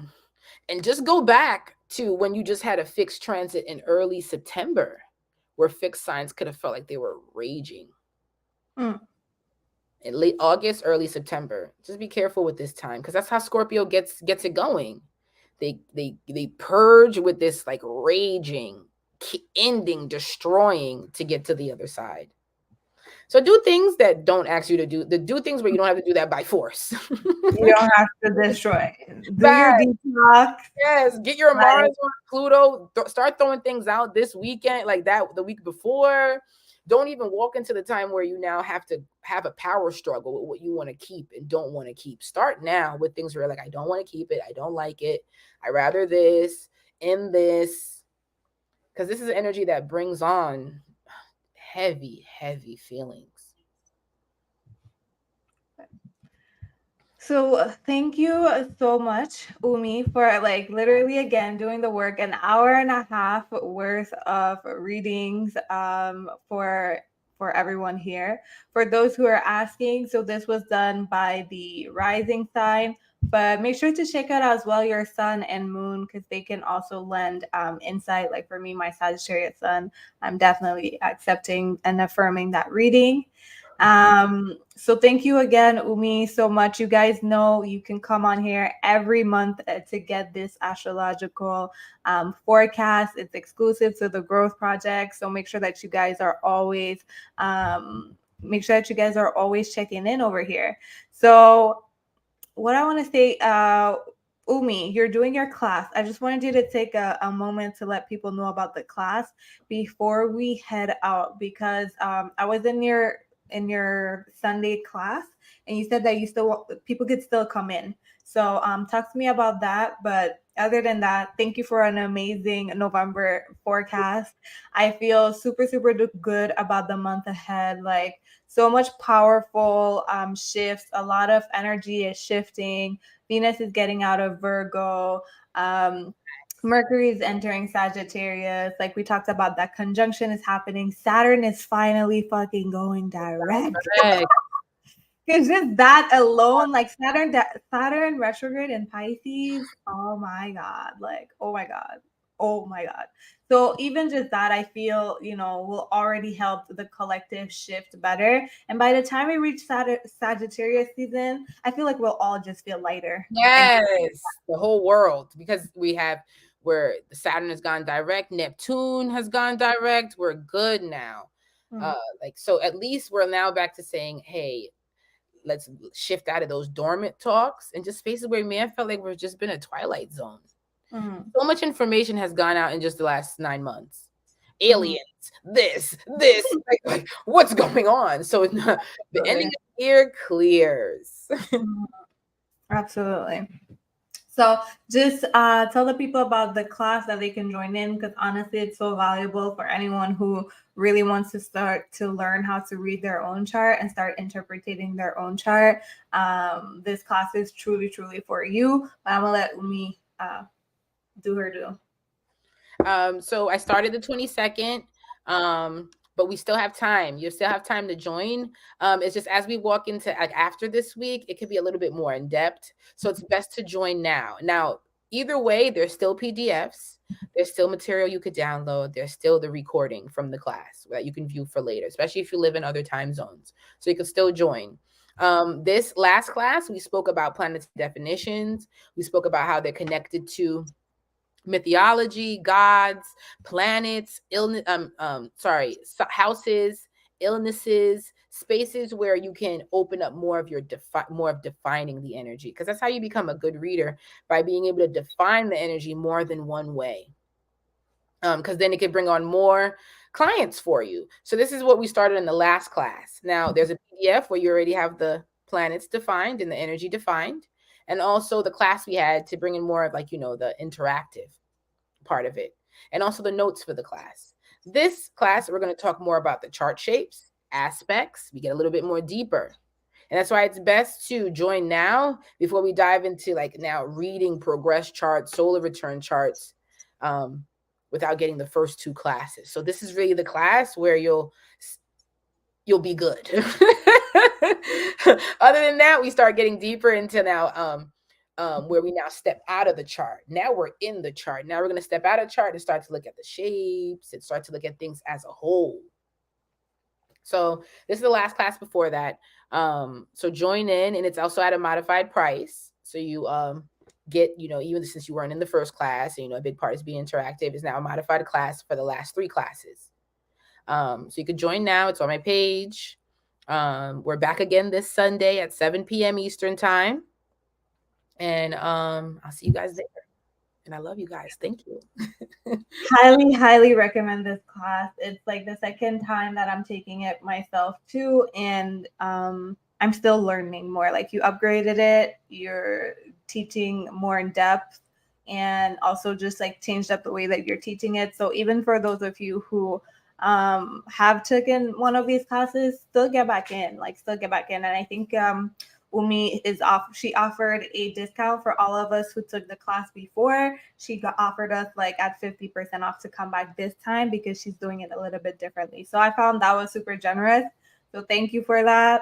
And just go back to when you just had a fixed transit in early September, where fixed signs could have felt like they were raging. In late August, early September. Just be careful with this time, because that's how Scorpio gets it going. They purge with this like raging, ending, destroying to get to the other side. So do things that don't ask you to do. Do things where you don't have to do that by force. You don't have to destroy. Do your detox. Yes, get your Mars on Pluto. Start throwing things out this weekend, like that the week before. Don't even walk into the time where you now have to have a power struggle with what you want to keep and don't want to keep. Start now with things where you're like, I don't want to keep it. I don't like it. I rather this and this. Because this is an energy that brings on heavy, heavy feelings. So thank you so much, Umi, for like literally again doing the work, an hour and a half worth of readings for everyone here. For those who are asking, so this was done by the rising sign, but make sure to check out as well your sun and moon because they can also lend insight. Like for me, my Sagittarius sun, I'm definitely accepting and affirming that reading. So thank you again, Umi, so much. You guys know you can come on here every month to get this astrological forecast. It's exclusive to the Growth Project. So make sure that you guys are always checking in over here. So what I want to say, Umi, you're doing your class. I just wanted you to take a moment to let people know about the class before we head out because I was in your Sunday class and you said that people could still come in. So talk to me about that. But other than that, thank you for an amazing November forecast. I feel super, super good about the month ahead. Like so much powerful shifts. A lot of energy is shifting. Venus is getting out of Virgo. Mercury is entering Sagittarius. Like we talked about, that conjunction is happening. Saturn is finally fucking going direct. It's just that alone, like Saturn retrograde in Pisces. Oh my god! Like oh my god, oh my god. So even just that, I feel will already help the collective shift better. And by the time we reach Sagittarius season, I feel like we'll all just feel lighter. Yes, the whole world, because we have where Saturn has gone direct, Neptune has gone direct. We're good now. Like so, at least we're now back to saying, hey, let's shift out of those dormant talks and just spaces where man felt like we've just been a twilight zone. So much information has gone out in just the last 9 months. Aliens, this, like, what's going on? So the ending of the year clears. Absolutely. So just tell the people about the class that they can join in because honestly, it's so valuable for anyone who really wants to start to learn how to read their own chart and start interpreting their own chart. This class is truly, truly for you. But I'm gonna let Umi do her do. So I started the 22nd. But we still have time. You still have time to join. It's just as we walk into like after this week, it could be a little bit more in depth. So it's best to join now. Now, either way, there's still PDFs. There's still material you could download. There's still the recording from the class that you can view for later, especially if you live in other time zones. So you can still join. This last class, we spoke about planets definitions. We spoke about how they're connected to mythology, gods, planets, houses, illnesses, spaces where you can open up more of your defining the energy, because that's how you become a good reader, by being able to define the energy more than one way. Because then it could bring on more clients for you. So this is what we started in the last class. Now there's a PDF where you already have the planets defined and the energy defined. And also the class we had to bring in more of like, the interactive part of it. And also the notes for the class. This class, we're going to talk more about the chart shapes, aspects. We get a little bit more deeper. And that's why it's best to join now before we dive into like now reading progress charts, solar return charts, without getting the first 2 classes. So this is really the class where you'll be good. Other than that, we start getting deeper into now where we now step out of the chart. Now we're in the chart. Now we're going to step out of the chart and start to look at the shapes and start to look at things as a whole. So this is the last class before that. So join in, and it's also at a modified price. So you get, even since you weren't in the first class, a big part is being interactive, is now a modified class for the last 3 classes. So you could join now. It's on my page. We're back again this Sunday at 7 p.m. Eastern time. And I'll see you guys there. And I love you guys. Thank you. Highly, highly recommend this class. It's like the second time that I'm taking it myself too. And I'm still learning more. Like you upgraded it, you're teaching more in depth, and also just like changed up the way that you're teaching it. So even for those of you who have taken one of these classes, still get back in. And I think Umi is off. She offered a discount for all of us who took the class before. She offered us like at 50% off to come back this time because she's doing it a little bit differently. So I found that was super generous. So thank you for that,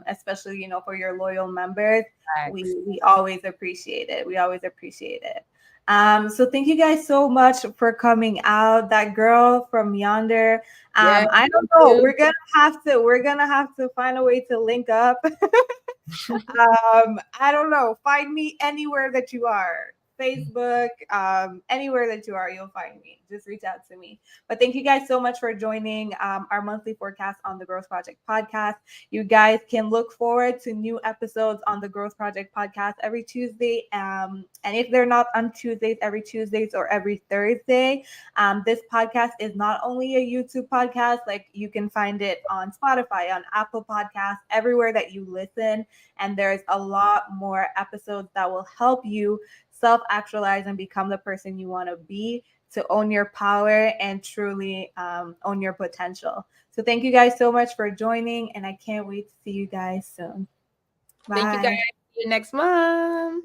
especially for your loyal members. We always appreciate it. We always appreciate it. So thank you guys so much for coming out. That girl from yonder. I don't know. We're gonna have to find a way to link up. I don't know. Find me anywhere that you are. Facebook, anywhere that you are, you'll find me. Just reach out to me. But thank you guys so much for joining our monthly forecast on the Growth Project podcast. You guys can look forward to new episodes on the Growth Project podcast every Tuesday. And if they're not on Tuesdays, every Tuesdays or every Thursday. This podcast is not only a YouTube podcast, like you can find it on Spotify, on Apple Podcasts, everywhere that you listen. And there's a lot more episodes that will help you self-actualize and become the person you want to be, to own your power and truly own your potential. So thank you guys so much for joining, and I can't wait to see you guys soon. Bye. Thank you guys. See you next month.